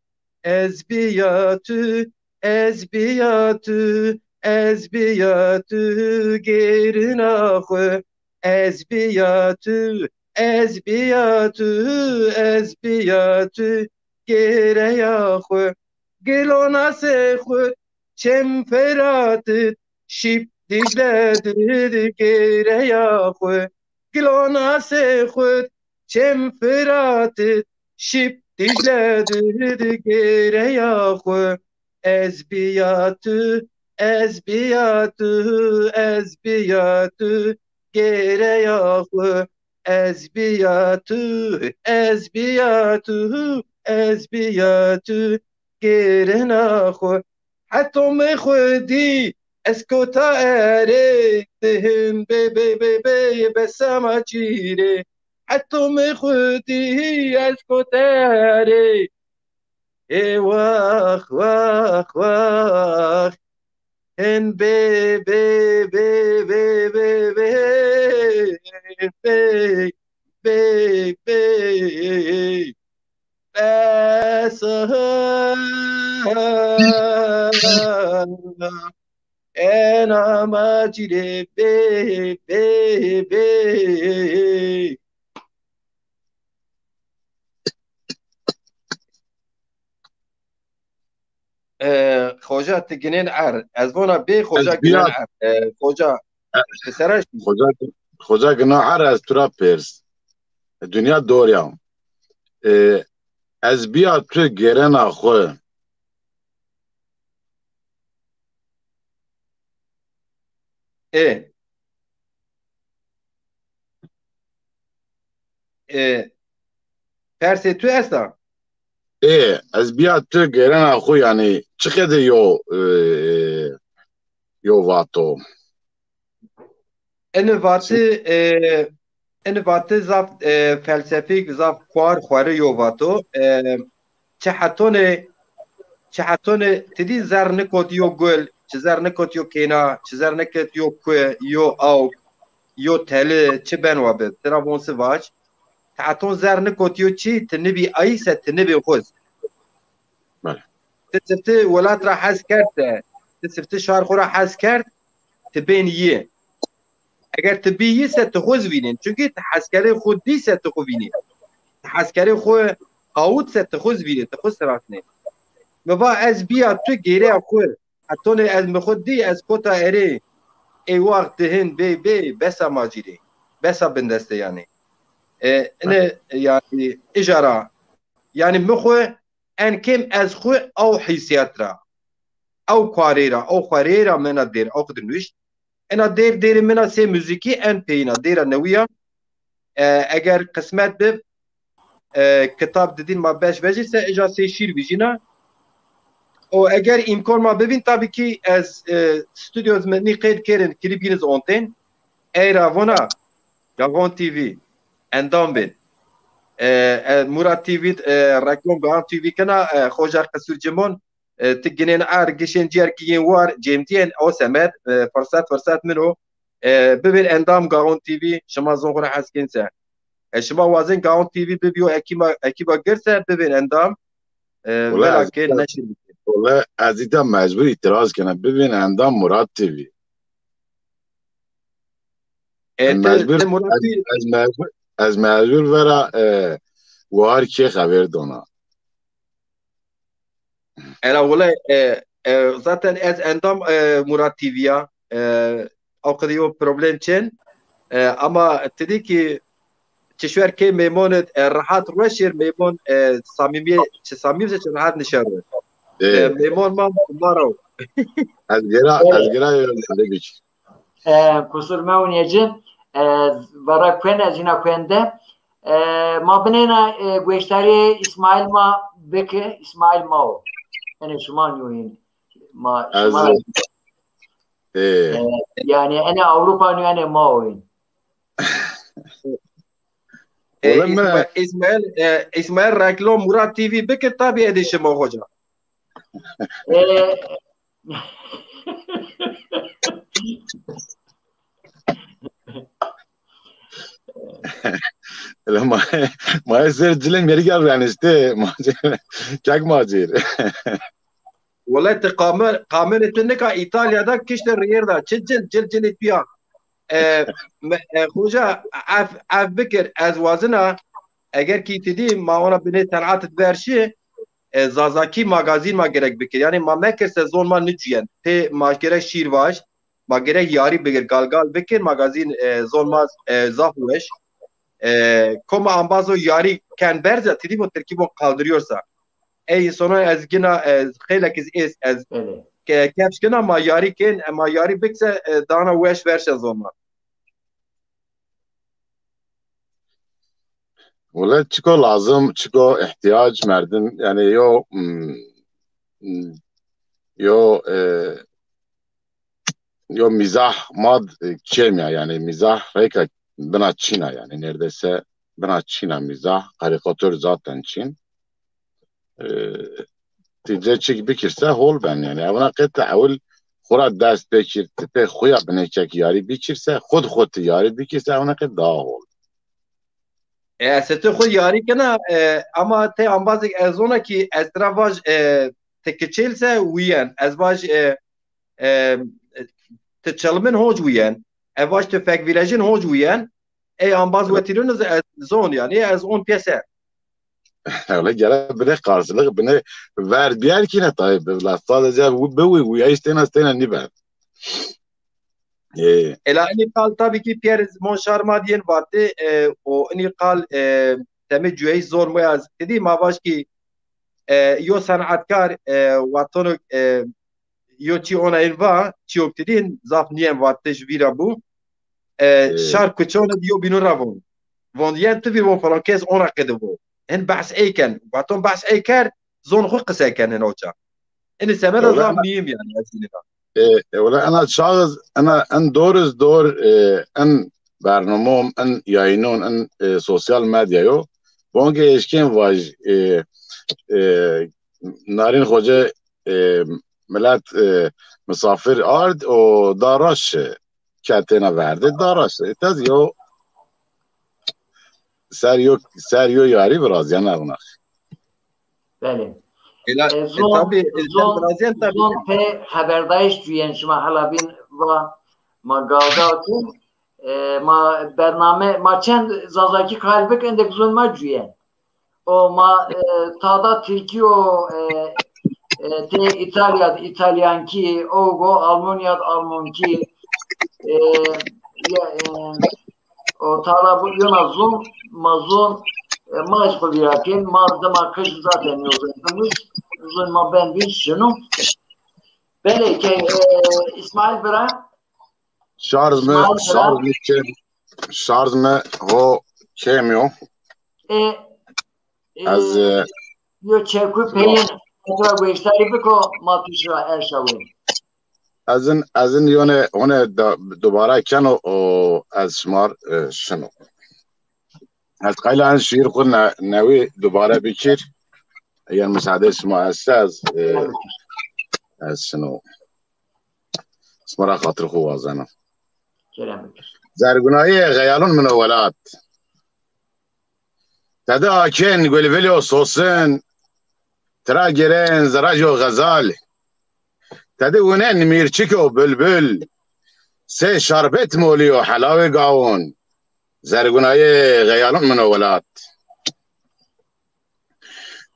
Speaker 3: از بیاتو گره نخو از بیاتو گره یا خو گلوناس خود چم فراتت شیب دیجله گره یا خو گلوناس خود چم فراتت شیب دیجله گره یا خو از بیاتو گره یا خو از بیاتو گره نخو حتی می خودی اسکوتا اره دهن بی بسما چیره حتی می خودی اسکوتا اره ای واخ ان بی انا ماجره خوجا تگنین عر از ونا بی خوجا
Speaker 2: از
Speaker 3: گنن
Speaker 2: بیاد
Speaker 3: عر خوجا پسرش
Speaker 2: خوجا گناهر از ترا پرس دنیا دوریام از بیاد تو گرن خو
Speaker 3: اه اه پرسی تو استا
Speaker 2: از بیاد تو گرن خو یعنی چقدر یو واتو
Speaker 3: ان وات زاف فلسفیک زاف خواره یوواتو چه حتونه تدی زر نکوت یو گل چه زر نکوت یو کینا چه زر نکوت یو کوه یو او یو تله چه بنوا به ترا بونس واج حتون زر نکوت یو چی تنبی ایسه تنبی خوز
Speaker 2: بله
Speaker 3: تسفته ولات را حز کرد تسفته شهر خورا حز کرد تبین یه اگر تبیه ست خوز وینین چونکه حسکری خود دی ست خو وینین حسکری خو قاوت ست خوز وینین تخوز سراتنه مبا از بیا تو گیره خو اتونه از مخود دی از کوتا اری ای وقت هن بی بسا ماجیری بسا بندسته یعنی اینه یعنی اجارا یعنی مخو ان کم از خو او حیثیت را او کواریرا او خواریرا منا دیر او قدرنوش انا دیر منا سه موزیکی ان پینا دیر نویا اگر قسمت به کتاب ددین ما beş vecih se eja se şiir vijina o eğer imkan ma bibin tabii ki az stüdyoz ni qeyd kerin klibiniz onten era vona Gavon TV endam bin Murat TV reklam Gavon TV kana Hoca Qasur Cemon تجنين عار جيشين جيركين وار جيمتين او سمات فرصات منه ببين اندام قاون تي في شما زون حاسكين سا شما وازن قاون تي في ببيو اكيبا جرسا ببين اندام ولكن نشر
Speaker 2: والله عزيزا مجبور اعتراض کنم ببین اندام مراد تي في از مجبور ورا وار کی خبر دونا
Speaker 3: انا والله zaten az endam Murat TV'ya o kadar problem için ama dedi ki çeşver ki memnun rahat roşir memnun samimi rahat nişarı memnun ma maro
Speaker 2: az gira yolladı
Speaker 1: kusur mewniyeci vara kwen azina kwende ma binena gweştari İsmail ma beke İsmail mao yani şuman ma şuman yani ana Avrupa yani ma oyun
Speaker 3: İsmail reklam Murat TV beke tabi edişim o hoca
Speaker 2: ما يصير جلن مريقال يعني استي كاك ماجير
Speaker 3: والله قامن تنكا ايطاليا كشتر ريردا جل بيا خوجا عف بكر از وازنا اگر کی تدی ما ona bine sanat verşi zazaki magazin ma gerek bikir yani ma meker sezon ma niciyen te ma gerek şiir vaş ma gerek yari bigir galgal bikir magazin zon ma zafweş koma ambazo yari ken berza tedi bu terkibo kaldırıyorsa ey sonra az gina xelak is az kepşkina ma yari ken ma yari bikse dana weş verşe zonma
Speaker 2: ولا تشكو لازم تشكو احتياج مردن يعني يو مزاح ماد كيميا يعني مزاح هيك بنا تشينا يعني neredeyse بنا تشينا مزاح karikatür zaten Çin تيجي تشيك بكرسه هول ben yani انا قلت اول خورا دست بكير تي خويا بنيچك ياري بكرسه خود ياري بكرسه انا قلت daha هول
Speaker 3: ست خود یاری کنه اما ته انبازی از اون که از تراواج تکچیل سه ویان از باج تچلمن هوج ویان اواج تفک ویلاجین هوج ویان ای انباز وتیرون از زون یعنی از اون پیسه
Speaker 2: öyle gele bile karşılık bine ver bir erkine tabi bile sadece bu ya istene nibe.
Speaker 3: Ela kal tabii ki Pierre Monşarma diyen vardı. O kal temi cüey zor mu yaz. Dedi ma ki yo sanatkar watonu yo çi ona elva çi oktedin zaf niyen vatte jvira bu. Şar kuçona diyo binu ravon. Von yen tu vi von frankez ona kede bu. En bas eyken. Waton bas eyker zon xu qısayken en oça. En semena zaf niyem yani aslında.
Speaker 2: ولا انا شخص انا ان دور ان برنامه ان yayınون ان sosyal medya yo bonge eşkin vaj narin hoca millet misafir ard o daraş katena verdi daraş tez yo ser yo yari biraz yana buna.
Speaker 1: Benim.
Speaker 3: زون
Speaker 1: pe haberdayış diyen şuma halabin va ma gavdatu ma bername ma çend zazaki kalbek endek zon ma diyen o ma tada Türkiye te İtalyanki ogo Almanki o tada bu yona zon mazon maaş koyarken malzeme kış zaten yolcuymuş. Uzun ben bir şunu. Belki İsmail Bira
Speaker 2: şarj mı o kemiyor. Az
Speaker 1: yo çevku peyin etra gösteri biko matuşa erşavın.
Speaker 2: azın yone ona dobara kano o az şmar şunu. هتقال عن شير قلنا ناوي دوباره بكير هي المساعدة اسمها أساس شنو اسمها خاطر هو زنا زارقناية غيالون من أولاد تدا كين يقول فيليو صوصين ترى جيرين زراجو غزال تدا ونين ميرشيكو بلبل سي شربت موليو حلاوي قاون زرگونای غیالون من اولاد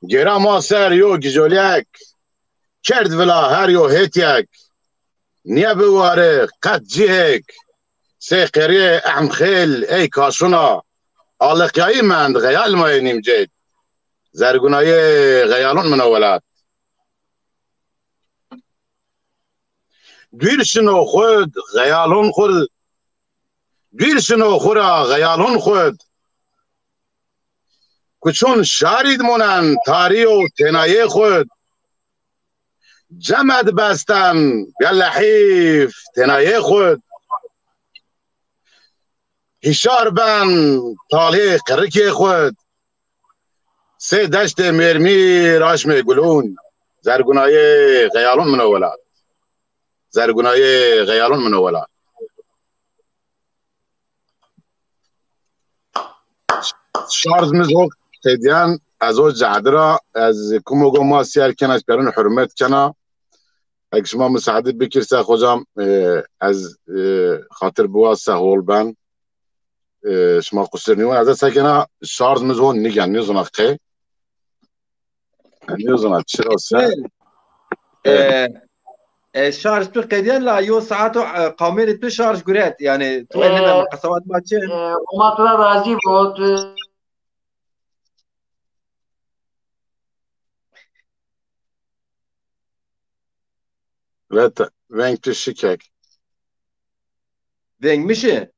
Speaker 2: گرا ما سر یو گجولیک کرد ولا هر یو هیتیک نیا بواره قد جیهک سی قریه احم خیل ای کاشونا آلقیایی مند غیال ماینیم جید زرگونای غیالون من اولاد دویرشنو خود غیالون خود بیرشنو خورا غیالون خود کچون شارید مونن تاری و تنایه خود جمد بستن لحیف تنایه خود هشار بن تالی قرکی خود سه دشت مرمی راشم گلون زرگونای غیالون من اولاد زرگونای غیالون من اولاد شارژ او تدیان از او جهدرا از کوموگو ما سیار کناش برون حرمت کنا اگه شما مساعده بکرسه خوجام از خاطر بوا سهول بن شما قصر نیون از سکنا شارژ او نگن نیوزن اخی نیوزن چرا سه
Speaker 3: شارژ تو قدیان لا یو ساعتو قامیر تو شارژ گرید یعنی تو انما قصوات ما چه
Speaker 1: اوماتلا راضی بود
Speaker 2: لا وینگ تو شکک
Speaker 3: وینگ میشه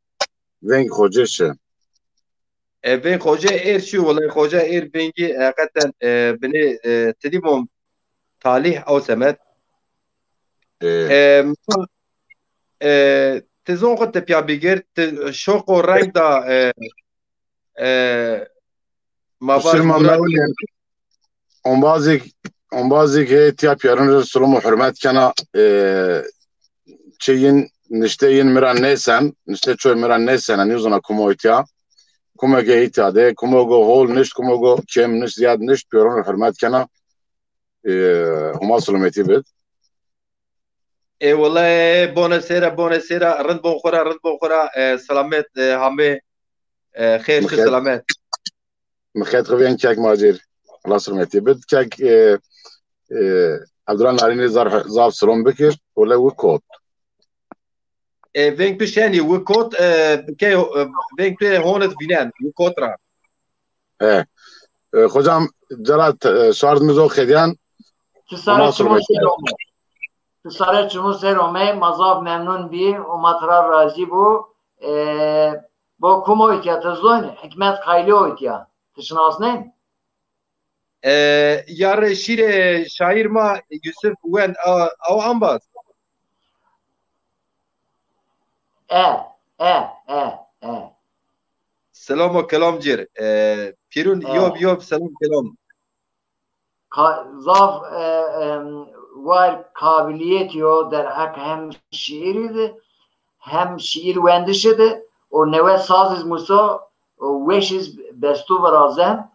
Speaker 2: وینگ خوجشه
Speaker 3: وینگ خوجه ایر شو والله خوجه ایر وینگی حقیقتا بنی تدیمم تالیح او سمت تزون قد تبيا بيجر شوق ورنگ دا ما باش
Speaker 2: اون بازی که تیا پیارون رسولم و حرمت کنه چین نشته این مران نیسن نشته چوی مران نیسن نیوزنا کمویتیا کمگه ایتاده کمگو هول نشت کمگو کم نشت زیاد نشت پیارون حرمت کنه هما سلامتی بید
Speaker 3: والله بونسيرا رد بون خورا سلامت همه خير شو سلامت
Speaker 2: مخيط خوين كاك ماجر Allah sırmeti bid kek Abdurrahman Narinê zav sirom bikir ole wî kot.
Speaker 3: Veng tu şeni wî kot ke veng tu honet vînen wî kotra.
Speaker 2: Hocam cerat şard mizo xediyan
Speaker 1: Tisare çumu serome mazav memnun bi o matrar razı bu bu kum oytya tezloyne hikmet kayli oytya tışnas ne?
Speaker 3: Yar şire şair ma Yusuf wen av ambaz. Selam kelam cir. Pirun yob selam kelam.
Speaker 1: Zav var kabiliyet yo der hak hem şiirdi hem şiir wendişidi o neve sazız musa o weşiz bestu verazem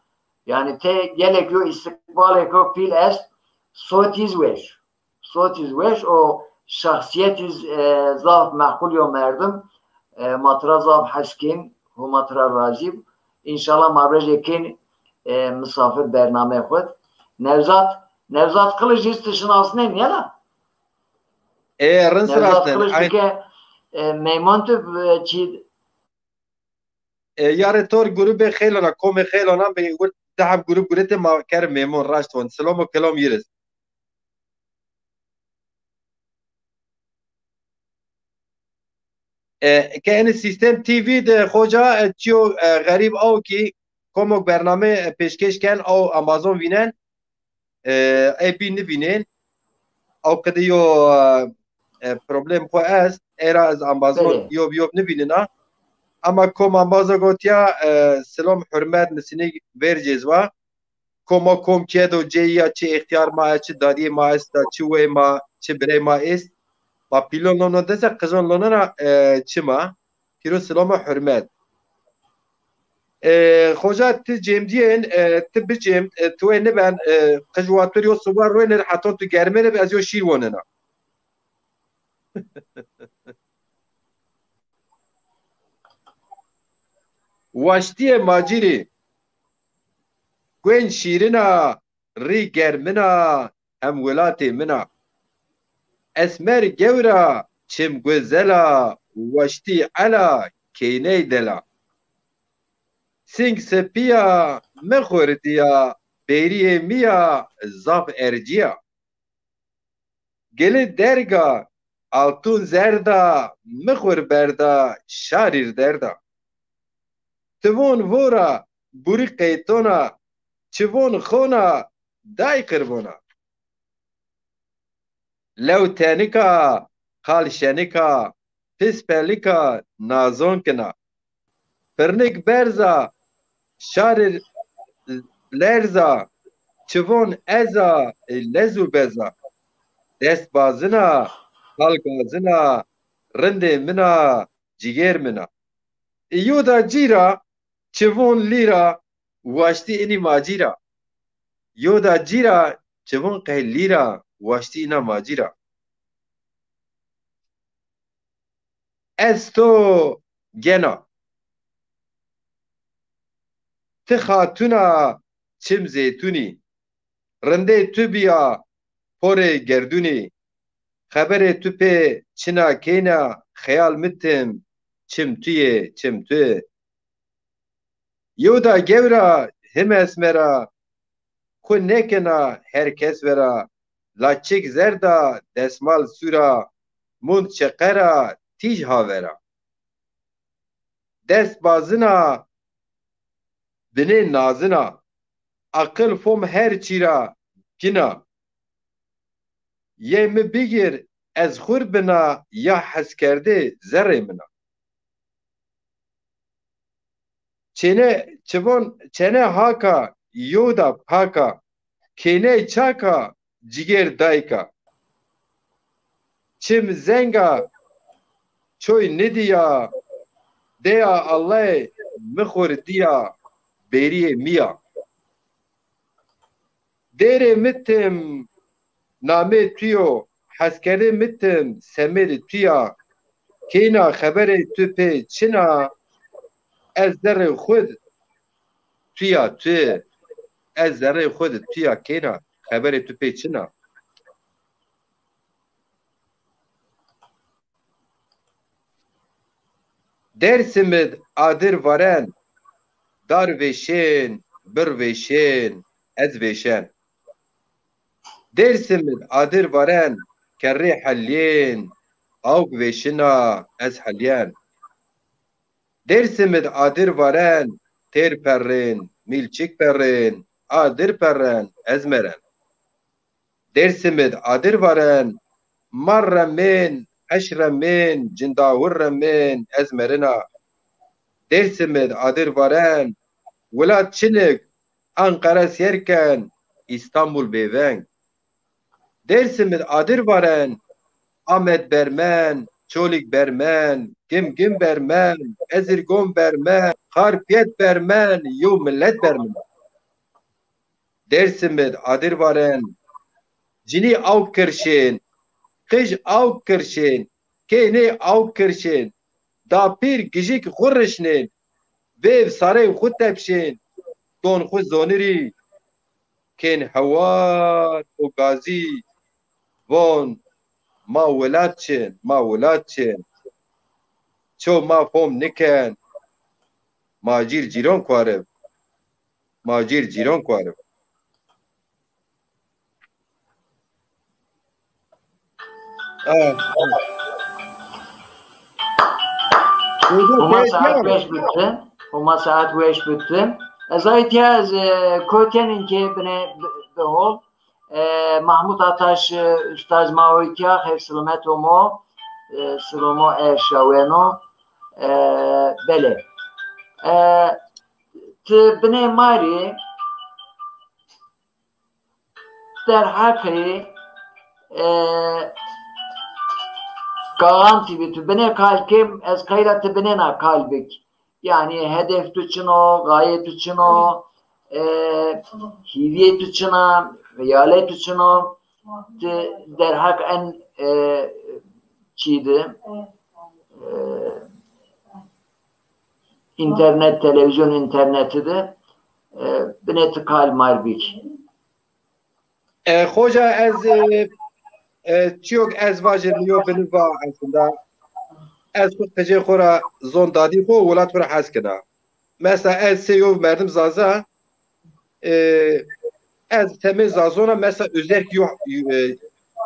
Speaker 1: yani te gelek yo istikbalek yo pil est sotiz weş o şahsiyetiz zav makul yo merdim matra zav haskin o matra razib inşallah mabrejekin misafir bername khud Nevzat Kılıç istişnas ne la? Nevzat Kılıç ki meymontu çi
Speaker 3: yare tor grubu xelana kom xelana be tahab grup gurete ma ker memon rashton selam kelam yiriz. Kene sistem TV de hoca çiyo garib av ki komok bername peşkeşken av Amazon vinen epin nibinin او کدی یو پروبلم خو است ایرا از آمازون یوب نبینینا اما کوم آمازون گوتیا سلام حرمت نسینی ورجزوا کوم کیدو جیا چه اختیار ما چه دادی ما است چه وی ما چه بری ما است با پیلون لونو دزه قزون لونو چه ما پیرو سلام حرمت خوجا تجمدين تبجم توين نبان قجواتور يو صبار وين حتى تجرمنا بأزيو شير وننا واشتي ماجري وين شيرنا ري جرمنا هم ولاتي منا اسمر جورا چم گوزلا واشتي على كيني دلا سنگ سپیا مخوردیا بیری میا زاب ارجیا گل درگا altun zerda mixur berda şarir derda tivon vora buri qeytona çivon xona day kırbona lew tenika kal şenika pispelika nazonkina pernik berza şarir lerza çivon eza lezu beza dest bazına halgazına rende mina ciger mina yoda cira çivon lira vaşti ini macira yoda cira çivon qeh lira vaşti ina macira esto gena ti hatuna çim zeytuni rende tu biya pore gerduni xebere tu pe çina kena xeyal mitim çim tuye çim tu yoda gevra him esmera ku nekena herkes vera laçik zerda desmal sura mund çeqera tij havera dest bazına dine nazına akıl fom her çira kina ye mi bigir ez xur bina ya heskerde zerre mina çene haka yoda paka kene çaka ciger dayka çim zenga çoy nidiya deya Allah mixur diya beriye miya dere mitim name tuyo haskere mitim semir tuya kena xebere tüpe çina ez der xud tuya tu ez zerre xwe di tuya kêna xeberê tu pê çina? Dersimid adir varen, dar veşên, bir veşên, ez veşen. Dersimid adir varen, kerrê helyên, awg veşina, ez helyen. Dersimid adir varen, têr perrên, milçik perrên, adir perren, ez meren. Dersimid adir varen, mar remên, eş remên, cindawir remên, ez merina. Dersimid adir varen, Welat Çilik, Ankara Serken, İstanbul Bêveng. Dersimid adir varen, Ahmet Bermen, Çolik Bermen, Gim Bermen, Ezirgon Bermen, Harpiyet Bermen, Yo Millet Bermen. Dersimid adir varen, Cini av kirşên, Kış av kirşên, Kênê av kirşên, Dapîr gijik xurişnên, Vêv sarê xwe tepşên, Don xwe zonirî, Kên hewar û gazî, Von ma welat çin, ma welat çin. Ço ma fom niken, ma cîr cîran xwarib, ma cîr cîran xwarib.
Speaker 1: Uma saat 5 bitti. Uma saat 5 bitti. Zaytiyaz Kotenin ki bine behol. Mahmut Ataş Üstaz Maoytya Hevsilimet Omo Silomo Erşaveno Bele. Ti bine mari der hakı garanti bir tübene kalkim ez kayra tübene kalbik yani hedef tüçüno gaye tüçüno hivye tüçüno veyalet tüçüno derhak en çiydi internet televizyon interneti de bine kal marbik
Speaker 3: Hoca ez çiyok ez vajirliyo biniva aslında ez kutece xora zon dadi xo welat xora haskina. Mesela ez seyo merdim zaza ez temiz zazona mesela özerk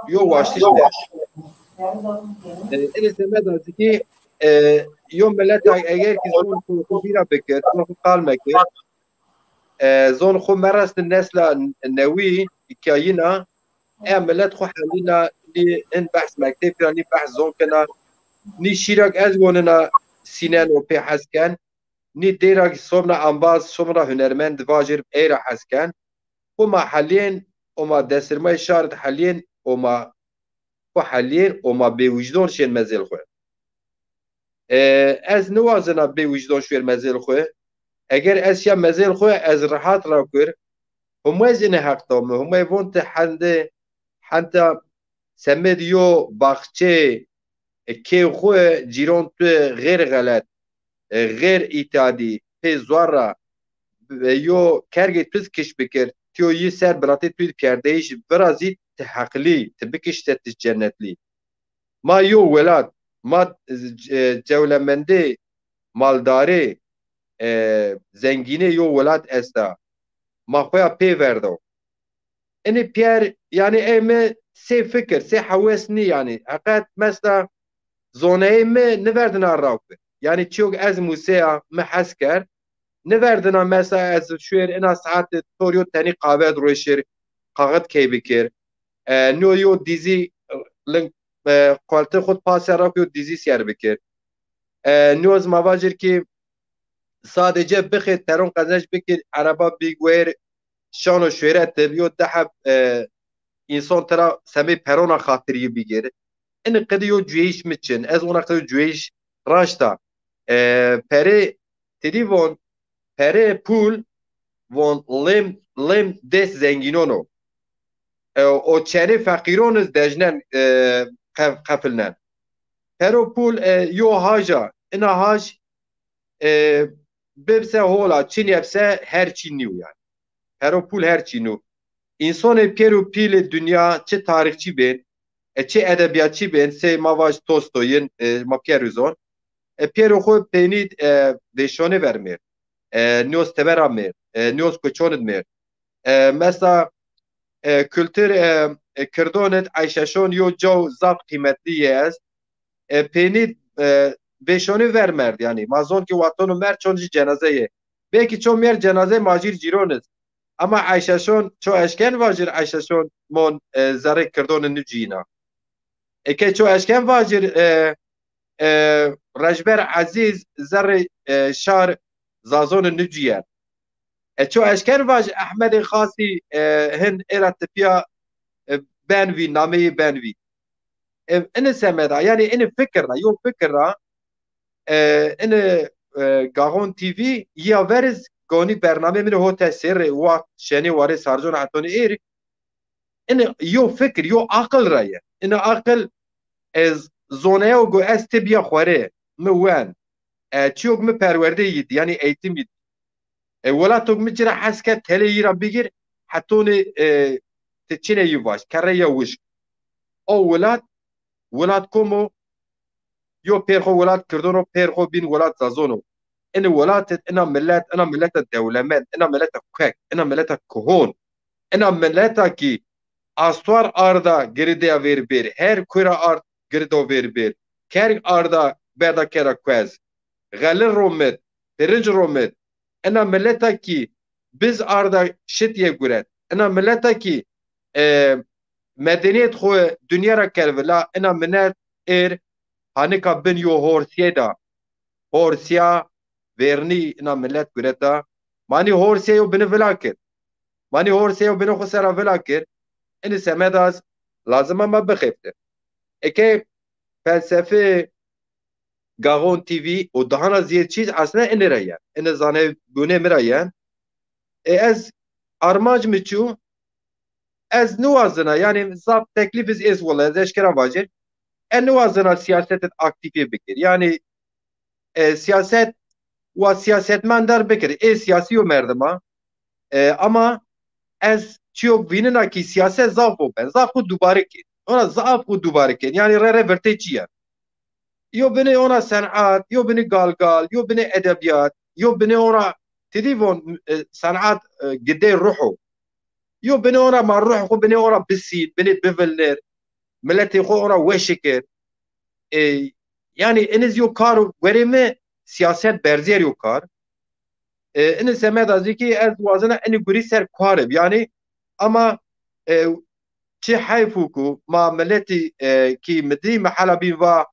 Speaker 3: yo vaştişne. En istemez ki yo millet eğer ki zon xo bira bekir, zon xo kalmekir, zon xo merast nesla nevi ikayina millet xo halina ni en bahs mekteb kira ni bahs zon kena ni şirak ez gonina sinen o pe hasken ni derak somra ambaz somra hünermend vajir era hasken huma halien oma desirmay şart halien oma xo halien oma be vicdan şen mezel xo ez nuwazina be vicdan şer mezel xo eğer ez ya mezel xo ez rahat ra kur huma zine hak dom huma vont hande حتی سمدیو باخچه که خو جیران تو غیر غلط غیر ایتادی پی زوارا یو کرگی توز کش بکر تیو یی سر براتی توی پیردهیش برازی تحقلی تبکش تت جنتلی ما یو ولاد ما جولمنده مالداره زنگینه یو ولاد استا ما خویا پی وردو اني بير يعني ايمه سي فكر سي حواسني يعني حقات مثلا زونايمه نوردنا الراوك يعني تشوك از موسيا محسكر نوردنا مثلا از شوير انا ساعات توريو تاني قاعد روشير قاعد كي بكير نو يو ديزي لين قالت خود باس راكو ديزي سير بكير نوز مواجر كي sadece بخير ترون قزنج بكير عربا بيغوير شان و شهرت بیو دحب انسان ترا سمی پرونا خاطری بگیره این قدیو جویش میچن از اون قدیو جویش راشتا پره تدی وان پره پول وان لم دست زنگینانو او چنه فقیران از دجنن قفلنن پرو پول یو هاجا اینا هاج ببسه هولا چین یبسه هر چین نیو yani Peropul her çinu. İnsanı peru pil dünya çi tarihçi ben, çi edebiyatçı ben, se Mavaş Tolstoy'un ma Pieruzon. Peru xo peynid deşone vermir. Nüos tevera mir. Nüos koçonet mir. Mesela kültür kirdonet ayşeşon yo cav zap kıymetli yes. Peynid beşoni vermerdi yani. Mazon ki vatonu mer çonci cenazeye. Belki çon mer cenaze macir cironet. Ama ayşeşon ço eşken vacir ayşeşon mon zarek kirdonet nücina. Eke ço eşken vacir رجبر عزیز زر شار زازون نجیه چو اشکر واج احمد خاصی هن ارتبیا بنوی نامه بنوی این سمدا یعنی این فکر را یو فکر را این گاهون تیوی یا ورز گونی برنامه من هو تسر و شنی واره سارجون عطونی ایر این یو فکر یو عقل رایه این عقل از زونه و گو استبیا خوره موان چیوگ می پرورده یید یعنی ایتیم یید ولاتوگ می جرا حسکه تله یرا بگیر حتونی تچینه یواش کره یوش او ولات کومو یو پیرخو ولات کردونو پیرخو بین ولات زازونو این ولات انا ملت دولمت انا ملت کوک انا ملت کهون انا ملت کی استوار آردا گریده ویر بیر هر کویرا آرد گریدو ویر بیر کر آردا بردا کرا کوز غلر رومت برنج رومت انا ملتا کی biz arda şit ye guret ena milleta ki medeniyet xo dünya ra kervela ena millet hanika bin yo horsiya verni ena millet gureta mani horsiya yo bin velakir mani horsiya yo bin xo sera velakir eni semedas lazım ama bexefte eke felsefe Gahon TV o daha ziyet çiz aslında en rayan en zane bune mirayan ez armaj miçu ez nuazına yani zap teklifiz ez valla ez eşkera vacir en nuazına siyasetin aktifi bikir yani siyaset ve siyasetmen der bikir siyasi o merdima ama ez çok vinina ki siyaset zafo ben zafo dubare ki ona zafo dubare ki yani re verteciye yo beni ona sanat yo beni galgal yo beni edebiyat yo beni ona تديفون صنعات قدي روحو يو بني اورا مع الروح خو بني اورا بسيد بني بفلر ملتي خو اورا وشكر يعني انز يو كارو وريمه سياست برزير يو كار ان سماد ازيكي از وازنا ان غوري سر كارب يعني اما تشي حيفوكو ما ملتي كي مدي محل بين و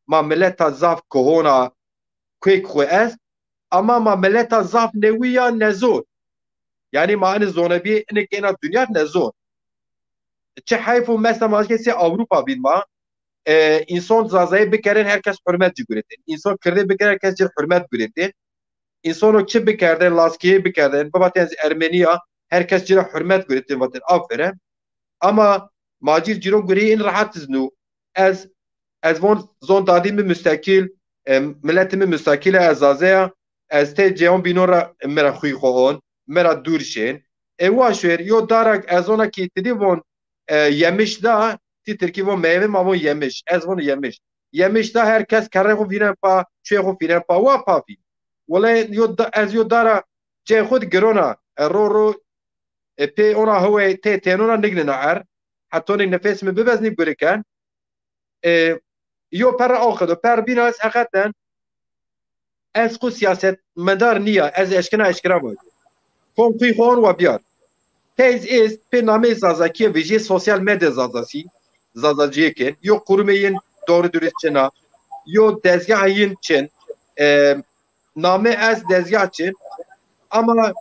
Speaker 3: ما ملتا زاف كورونا كويك خو اس ama ma milleta zaf newiya nezor yani ma en zonebi en kena dünya nezor çe hayfu mesela mazkesi Avrupa bilma insan zazayı bikeren herkes hürmet cüretin insan kirde bikeren herkes hürmet cüretin insan o çe bikeren laskiye bikeren babaten Ermeniya herkes hürmet cüretin vaten aferin ama macir ciro guri in rahat znu az von zon dadimi müstakil milletimi müstakile azazaya از ته جهان بینورا مرا خوی خوان مرا دورشین واشور یو دارک از اون کی تدیون yemiş da ti Türkiye meyve mavon yemiş az bunu yemiş yemiş da herkes kare ko vinen pa çe ko vinen pa wa papi wala yo da az yo dara ce khud grona ro pe ona hoye te tenona nigne nar hatta ni nefes mi bebezni burikan yo para akhdo per binas hakikaten ez ku siyaset medar niye ez eşkina var. Konkuy khon ve biyar. Tez is pe name zazakiye veje sosyal medya zazaciyeken yo kurumeyin doğru dürüst çena yo dezgahın çen name ez dezgah çen ama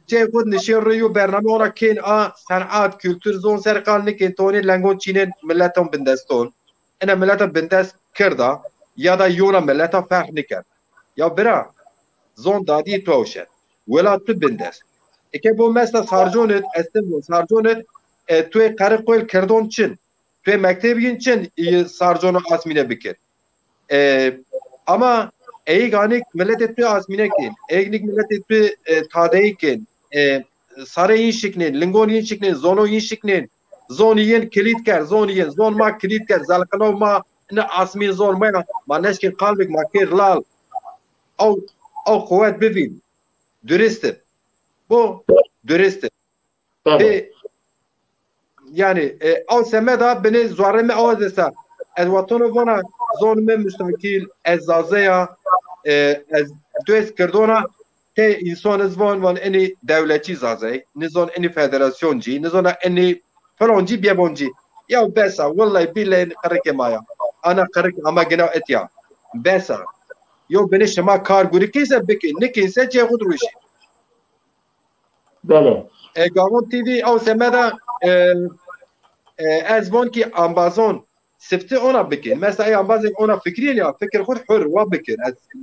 Speaker 3: cevod nişir yo bername ora ken a sanat kültür zon serkanlı ken toni langon çinen milleton bindeston ena milleta bindes kirda ya da yona milleta fahnikar ya bira zon dadi toşet wela tu bindes eke bu mesela sarjonet estem sarjonet tu qaraqoyl kirdon çin tu mektebin çin sarjonu asmine bikir ama eyganik millet tu asmine kin eyganik millet tu tadeykin sarı yin şiklin, lingon yin şiklin, zono yin şiklin, zoni yin kilit ker, zoni yin, zon ma kilit ker, zalkanov ma ne asmin zon ma neşkin kalbik ma kir lal, او kuvvet bivin. Dürüsttür. Bu dürüsttür. Ve yani o semeda beni zuarime o desa ez vatonu vana zonme müstemkil ez zazaya ez düz kırdona te insan zvan van eni devletçi zazay nizon eni federasyonci nizon eni falonci biyabonci ya besa vallahi billahi karike maya ana karik ama gena etya besa yo beni şema kar guri kese beki ne kese ce kudruşi
Speaker 1: bele
Speaker 3: Gavon TV o semeda ez von ki ambazon sifti ona bikir. Mesela ambazon ona fikriye ya fikir khud hur wa bikir.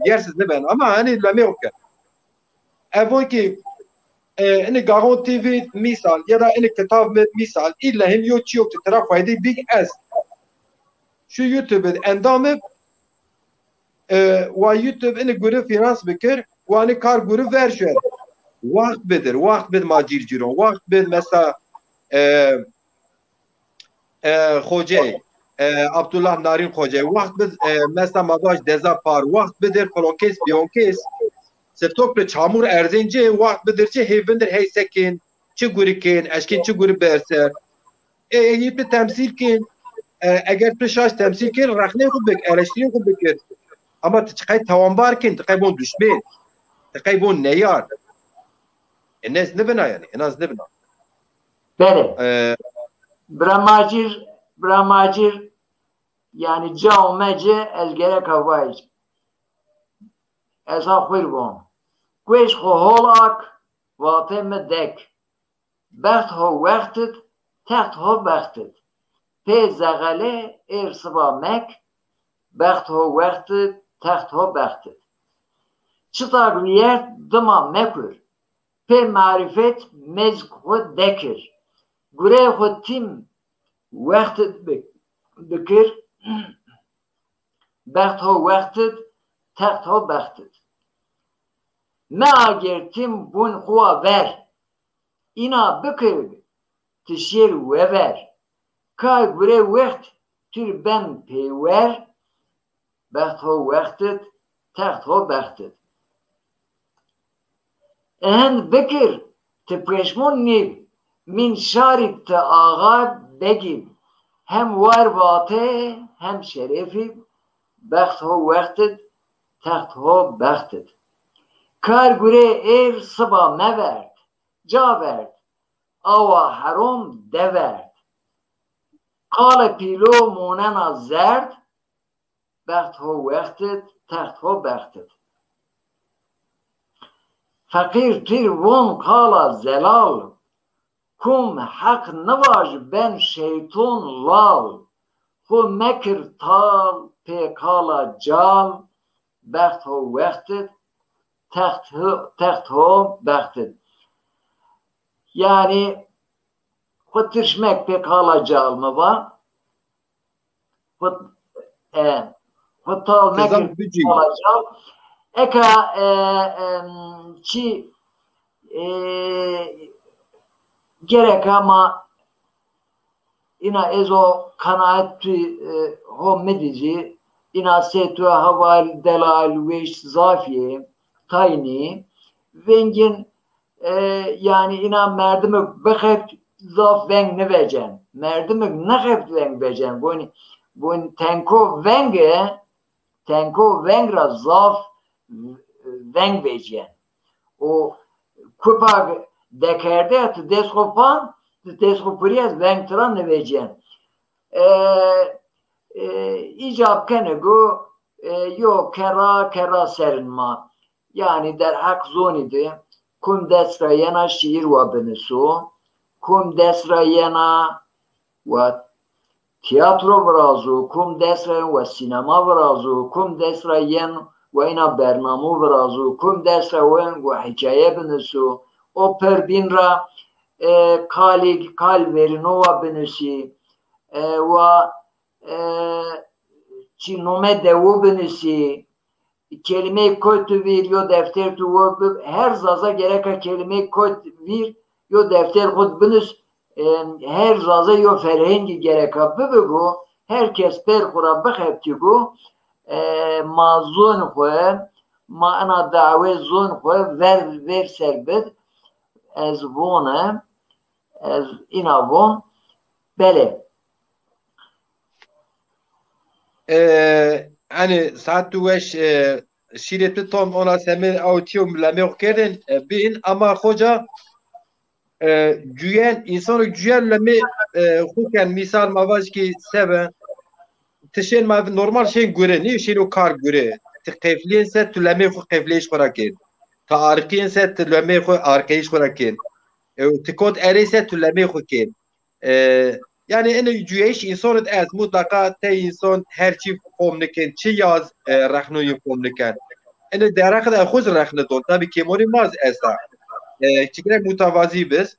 Speaker 3: Yersiz ne ben ama hani lami okka. Evon ki ene Gavon TV misal ya da ene kitap misal illa hem yok yok taraf fayda big as. Şu YouTube endamı wa YouTube ene göre finans bikir wa ene kar göre ver şu. Vakt bedir, vakt bed macir ciro, vakt bed mesela Khojay, Abdullah Narin Khojay, vakt bed mesela Madaş Dezapar, vakt bedir Kolonkes, Biyonkes, Seftokle Çamur Erzinci, vakt bedirci heyvendir heysekin, çi gurikin, eşkin çi guri berser, yipi temsilkin, eğer pişaş temsilkin, rakhne kubik, eleştiriye kubikir, ama tıçkay tavanbarkin, tıçkay bon düşmen, tıçkay bon neyar, الناس نبنا يعني الناس نبنا
Speaker 1: بله براماجر yani caumece ezgere kavayc eza khulbon kueş khoholak vatem dek baht ho vaqtet taht ho vaqtet pe zagale ersba mek baht ho vaqtet taht ho vaqtet çıtagviyet dıma mekur pe marifet mezku dekir. Gure tim vaqt bekir. Baht ho vaqt taht ho baht. Ma ager tim bun huwa ver. İna bekir tişir ve ver. Ka gure vaqt tür ben pe ver. Baht ho vaqt taht ho baht. En bekir te preşmon niv min şarik te ağa begib hem var vate hem şerefi baht ho vaqtet taht ho baxtet kar gure er sıba mevert cavert ava harom devert qale pilo monena zerd baht ho vaqtet taht ho baxtet Fakir tir von kala zelal kum hak nvaj ben şeyton lal hu mekir tal pe kala cal baht ho vaqtet taht ho baxtet yani kutırşmek pe kala cal mı var tal mekir kala cal eka çi gerek ama ina ezo kanaat ho medici ina setu haval delal veş zafiye tayni vengin yani ina merdimi bekhet zaf veng ne vecen merdimi ne hep veng vecen bu tenko vengra zaf veng vecen o kupa dekerde tu deskopan tu deskopurias veng tran ne vecen icab kenego yo kera serinma yani der hak zonidi kum desra yana şiir ve benesu kum desra yana ve tiyatro vrazu kum desra ve sinema vrazu kum desra yan ve ina bernamu vrazu kum desra ve hikaye benesu o perbinra kal verinova benesi ve çinome devu benesi kelime-i koytu veriyor defter tu her zaza gerek kelime-i koyt vir yo defter xud binus her zaza yo ferhengi gereka bibego herkes per xura bixeptigo ma zon xwe ma ana dave zon xwe ver serbet ez vone ez inavon bele
Speaker 3: yani saat duveş şiretli tom ona semir avtiyum leme kerdin bin ama hoca güyen insanı güyen leme huken misal mavaj ki sebe tişen ma normal şey göre ne şey o kar göre tekefliyen set tüleme hu kefleş bırakın ta arkiyen set tüleme hu arkayış bırakın tikot ere set tüleme hu kin yani en güyeş insan ez mutlaka te insan her çift komniken çi yaz rahnoyu komniken en dera kadar khuz rahne don tabi ki mori maz esa çikre mutavazi biz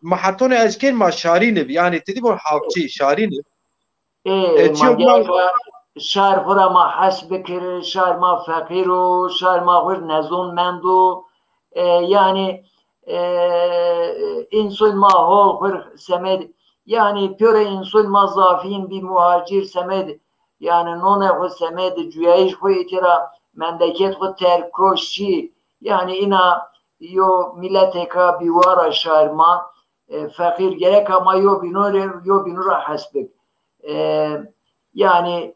Speaker 3: mahatton ezken ma şarin yani dedi bu havçi şarin
Speaker 1: ما شهر خورا ما حسب بکر شهر ما فقیر و شهر ما خور نزون مند و yani insun ma hol khur semed yani pure insun ma zafin bi muhacir semed yani none khu semed juyayish khu itira mendeket khu terkoshi yani ina yo milleteka biwara şarma fakir gerek ama yo binura hasbek yani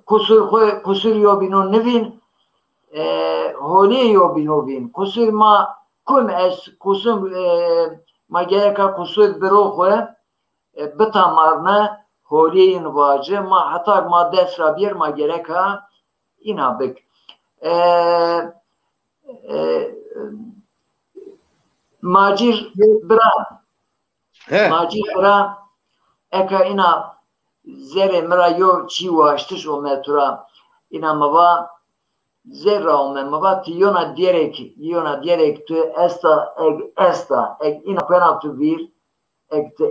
Speaker 1: kusur yo binun nevin holi yo binovin kusur ma kum es kusum ma gereka kusur biro xwe bitamarne holiyin vacı ma hatar ma desra bir ma gereka inabik macir bira eka ina zere mra yo çi vaştış o metura ina mava zerra o mava tiyona diyerek tu esta ina pena tu bir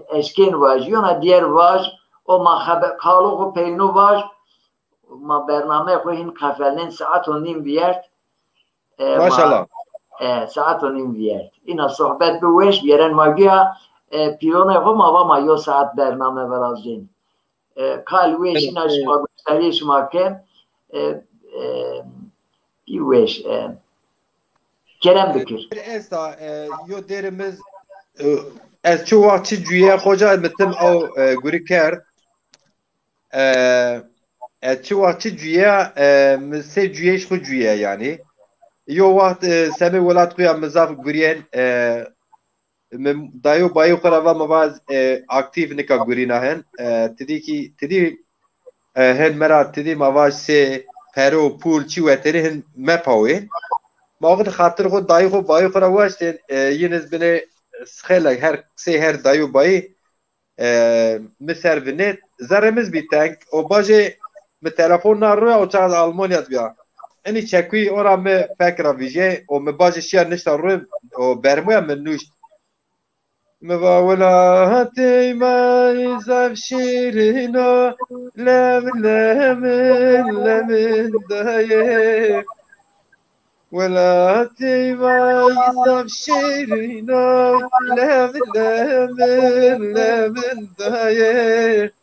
Speaker 1: eşken vaj yona diğer vaj o ma kalu ko peynu vaj ma bername ko hin kafelnin saat onim biyert
Speaker 3: maşallah
Speaker 1: saat onim biyert ina sohbet bu weş yeren magiya piyona ko ma yo saat bername verazin kal weş ina şma gösteri şma ke bir weş Kerem Bükür
Speaker 3: esta yo derimiz ez çu vakti cüye hoca metim o guri kerd çu vakti cüye se cüyeş xu cüye yani yo vakt semi velat kuya mizaf guriyen dayo bayo karava mavaz aktif nika gurina hen tidi hen merat tidi mavaz se pero pul çi veteri hen mepawe mağd xatir xu dayo xu bayo karava işte yiniz bine Sxelek her dayu bayı miservinet zaremiz bir tank o baje mi telefonla roya o çağda Almanya biya eni çekwi ora me fekra vije o me baje şiar nişta roya o bermoya me nuş me va wala hati ma izaf şirino lemin daye ولا تيما يصاب شيرنا لمن داير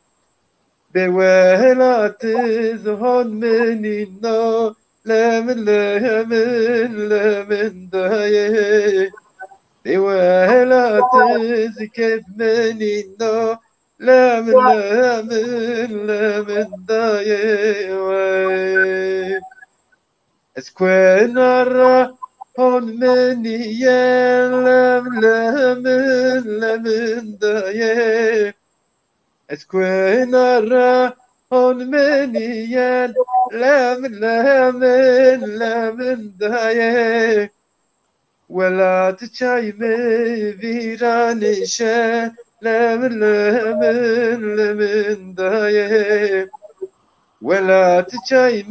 Speaker 3: بوهلا تزهن منينا لمن داير بوهلا تزكت منينا لمن داير اسكوينارا هون مني لمن دايه اسكوينارا هون مني لمن دايه ولا تشاي فيرانيشة لمن دايه ولا تشاي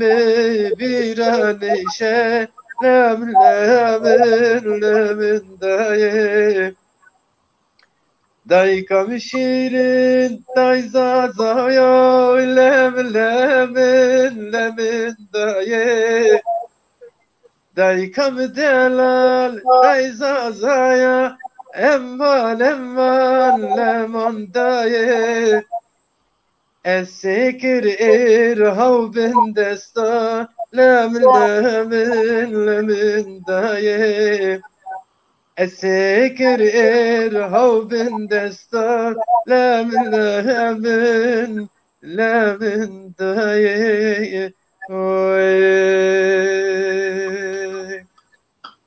Speaker 3: فيرانيشة لمن دايه دايكا مشيرين داي زازايا لمن دايه دايكا مدلال داي زازايا eman eman leman daye Esekir hav bin desta lemin daye Esekir hav bin desta lemin daye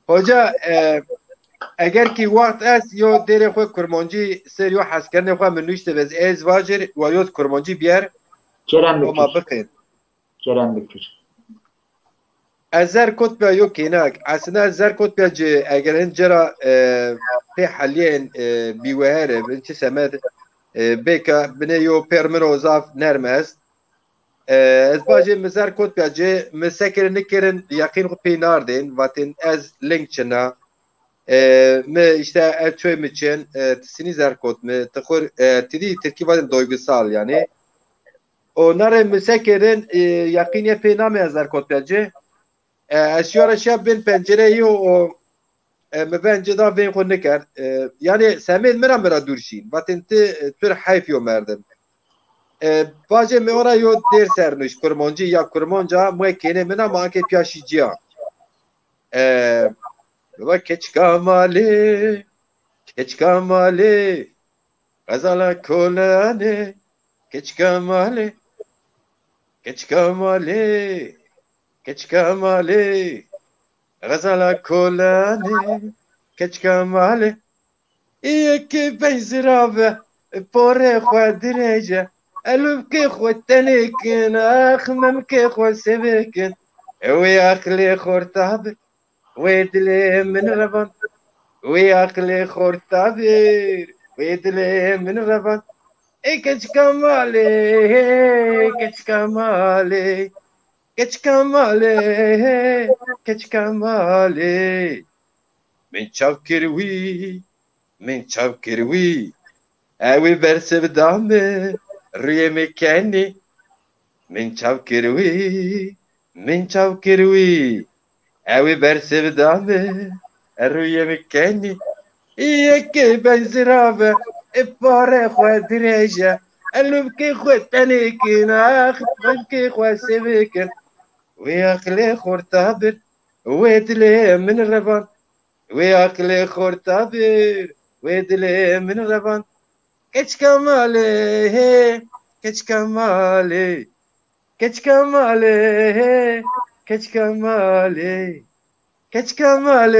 Speaker 3: Hoca اگر کی وقت است یا دیر خو کرمانجی سر یا حس کردن خو من نوشته بز از واجر و یا کرمانجی بیار
Speaker 1: Kerem
Speaker 3: ama
Speaker 1: Bükür.
Speaker 3: bakın
Speaker 1: Kerem Bükür.
Speaker 3: ازر کتبه یو کیناک اصلا ازر کتبه جه اگر هنجرا پی حالین بیوهره بنچه سمد بکا بنه یو پرمنو زاف نرم است از باجه مزر کتبه جه مسکر نکرن یقین خو پی ناردین واتن از لینک چنا me işte çöy için tisini zerkot me tıkır tidi Türkiye'nin duygusal yani onları mesekerin yakiniye peyname zerkot bence eşyara şey ben pencereyi o me bence da ben konu nekar yani semen mera durşin vatenti tür hayf yo merdim baje me ora yo der sernuş kurmonci ya kurmonca me kene mena manke piyaşicia Baba keç kamali gazala kolane keç kamali gazala kolane keç kamali iyi ki benzirabe pore xwe direce eluf ki xwe tenekin akhmem ki xwe sevekin ewi akli xortabe ويدلي من ربان وياكلي خورتابير ويدلي من ربان اي كش كمالي كش كمالي كش كمالي كش كمالي من شاوكروي اوي برسب دامي ريمي كاني من شاوكروي اوی برسودامه روی مکنی یکی بنزرابه افاره خواه دریجه الوب که خواه تنیکن اخت که خواه سبکن وی اقلی خورتابر وی دلی من ربان وی اقلی خورتابر وی دلی من ربان کچ کماله کچ کماله کچ کماله Keç kamale, keç kamale,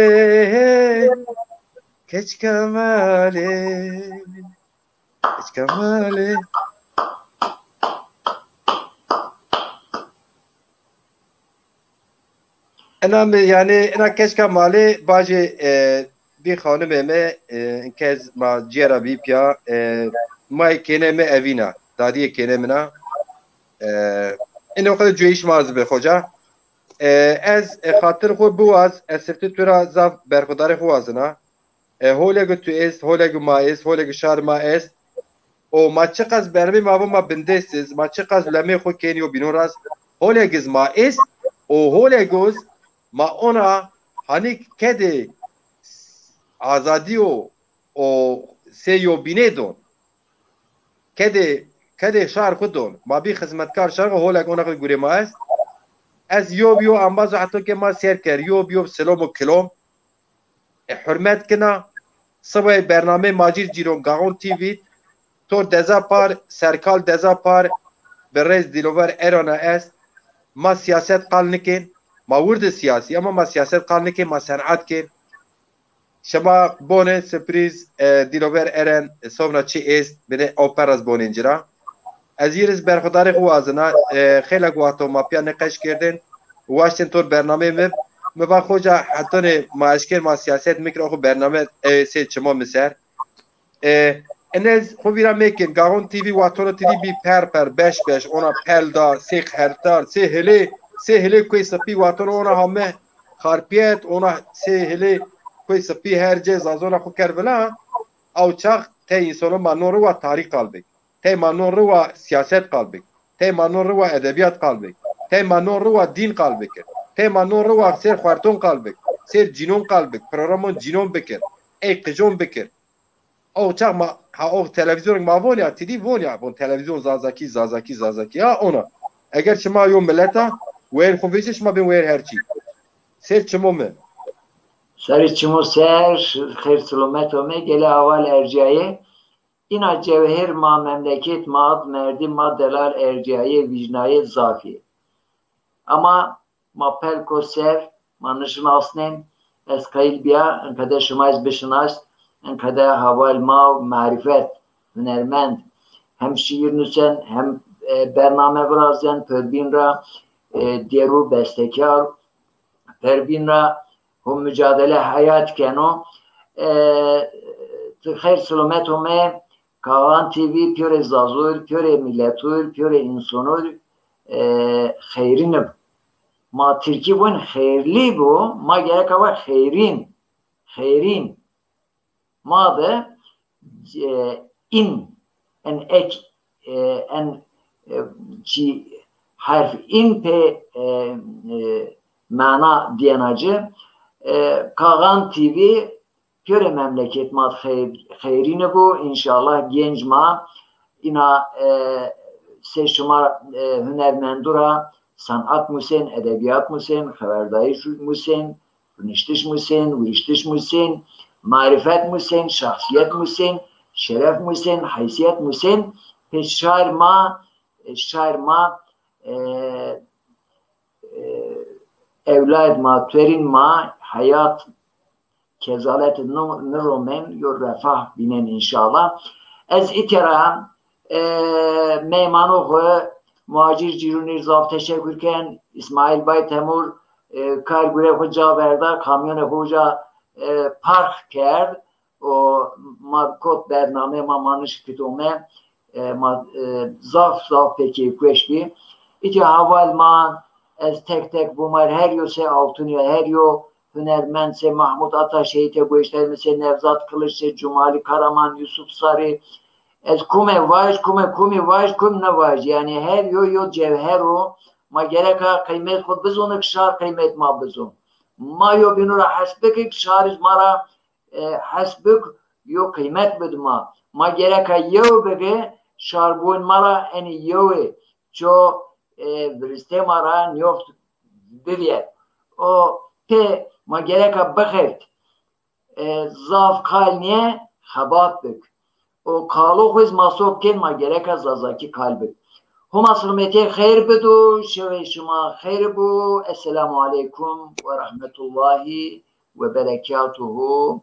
Speaker 3: keç kamale, keç kamale. Ana yani ana keç kamale baje bir hanım eme inkez ma ciğera bipya ma kene me evina dadiye kene mina اینو خود جویش مارز به خوجا از خاطر خود بواز از سفتی تو را زاف برخودار خوازنا هولگو تو است هولگو ما است هولگو شار ما است او ما چقدر برمی ما ما بندستز ما چقدر لمه خود کنیو بینور است هولگز ما است او هولگوز ما اونا هنی کده آزادی او سیو بینه دون کده شهر خودون ما بی خدمتکار شهر هولگ اونا خود گوری ما است از یوب انبازو حتی که ما سیر کر یوب سلام و کلام حرمت کنا سوی برنامه ماجیر جیرون گاون تیوی تو دزا پار سرکال دزا پار برز دیلوور ایران است ما سیاست قال نکن ما ورد سیاسی اما ما سیاست قال نکن ما صنعت کن شما بونه سپریز دیلوور ایران سونا چی است بینه اوپراز بونه انجرا از یرز برخداری خوازنا خیلی گواتو ماپیا نقش کردن واشتن تور برنامه مبا خوجا حتی ما اشکر ما سیاست میکر خو برنامه سه چما مسر انز خو بیرا میکن گاون تیوی واتو تیوی بی پر بش اونا پلدا سیخ هرتار سه هلی کوی سپی واتو اونا همه خارپیت اونا سه هلی کوی سپی هر جز ازونا خو کربلا او چاق تا انسانو منور و تاریخ قلبی ته منور و سیاست قلبی ته منور و ادبیات قلبی ته منور و دین قلبی ته منور و سر خورتون قلبی سر جینون قلبی پروگرامون جینون بکر ای قجون بکر او چما او تلویزیون ما volya تدی volya bu televizyon zazaki ya ona eğer şema yom milleta wer xovişe şema ben wer herçi ser çmo mu
Speaker 1: Seri çimo ser khair kilometre me gele aval ercaye ina cevher ma memleket ma merdi ma delal ercaye vicnaye zafi ama ma pelko ser ma nişnasnen es kayıl biya en kadar şemaz beşinas en kadar haval ma marifet hünermend hem şiir nüsen hem bername brazden perbin ra deru bestekar perbin ra هم mücadele hayat keno خیر سلامت همه کاغان تیوی پیور زازور پیور ملتور پیور انسانور خیرین ما ترکی بون خیرلی بو ما gerek var خیرین ما da in en ek en ci harf in pe mana diyenacı Kagan TV Köre memleket mat hayrine bu inşallah genç ma ina seçma hünermendura sanat musen edebiyat musen haberdari musen niştiş musen vuriştiş musen marifet musen şahsiyet musen şeref musen haysiyet musen şair ma evlad ma tverin ma hayat kezalet nıromen yor refah binen inşallah ez itera meymanu ho muhacir cirunir zaf teşekkürken İsmail Bay Temur kargure hoca verda kamyon hoca park kerd o markot bername mamanış pitome zaf peki kveşbi iti haval ma ez tek bumar her yose altunya her yo hünermense Mahmut Ataşehit'e bu işlermese Nevzat Kılıçse Cumali Karaman Yusuf Sarı ez kume vaj kum ne vaj yani her yo cevher o ma gereka kıymet kod biz onu kşar kıymet ma bizon ma yo binura hasbek kşariz mara hasbek yo kıymet bidma ma gereka yo bege şarbun mara eni yo ço biriste mara yok bivye o pe ma gereka bexert zaf kalniye habat bük o kalu xiz masok ken ma gereka zazaki kalbük huma sırmeti xeyr bidu şeve şuma xeyr bu esselamu aleyküm ve rahmetullahi ve berekatuhu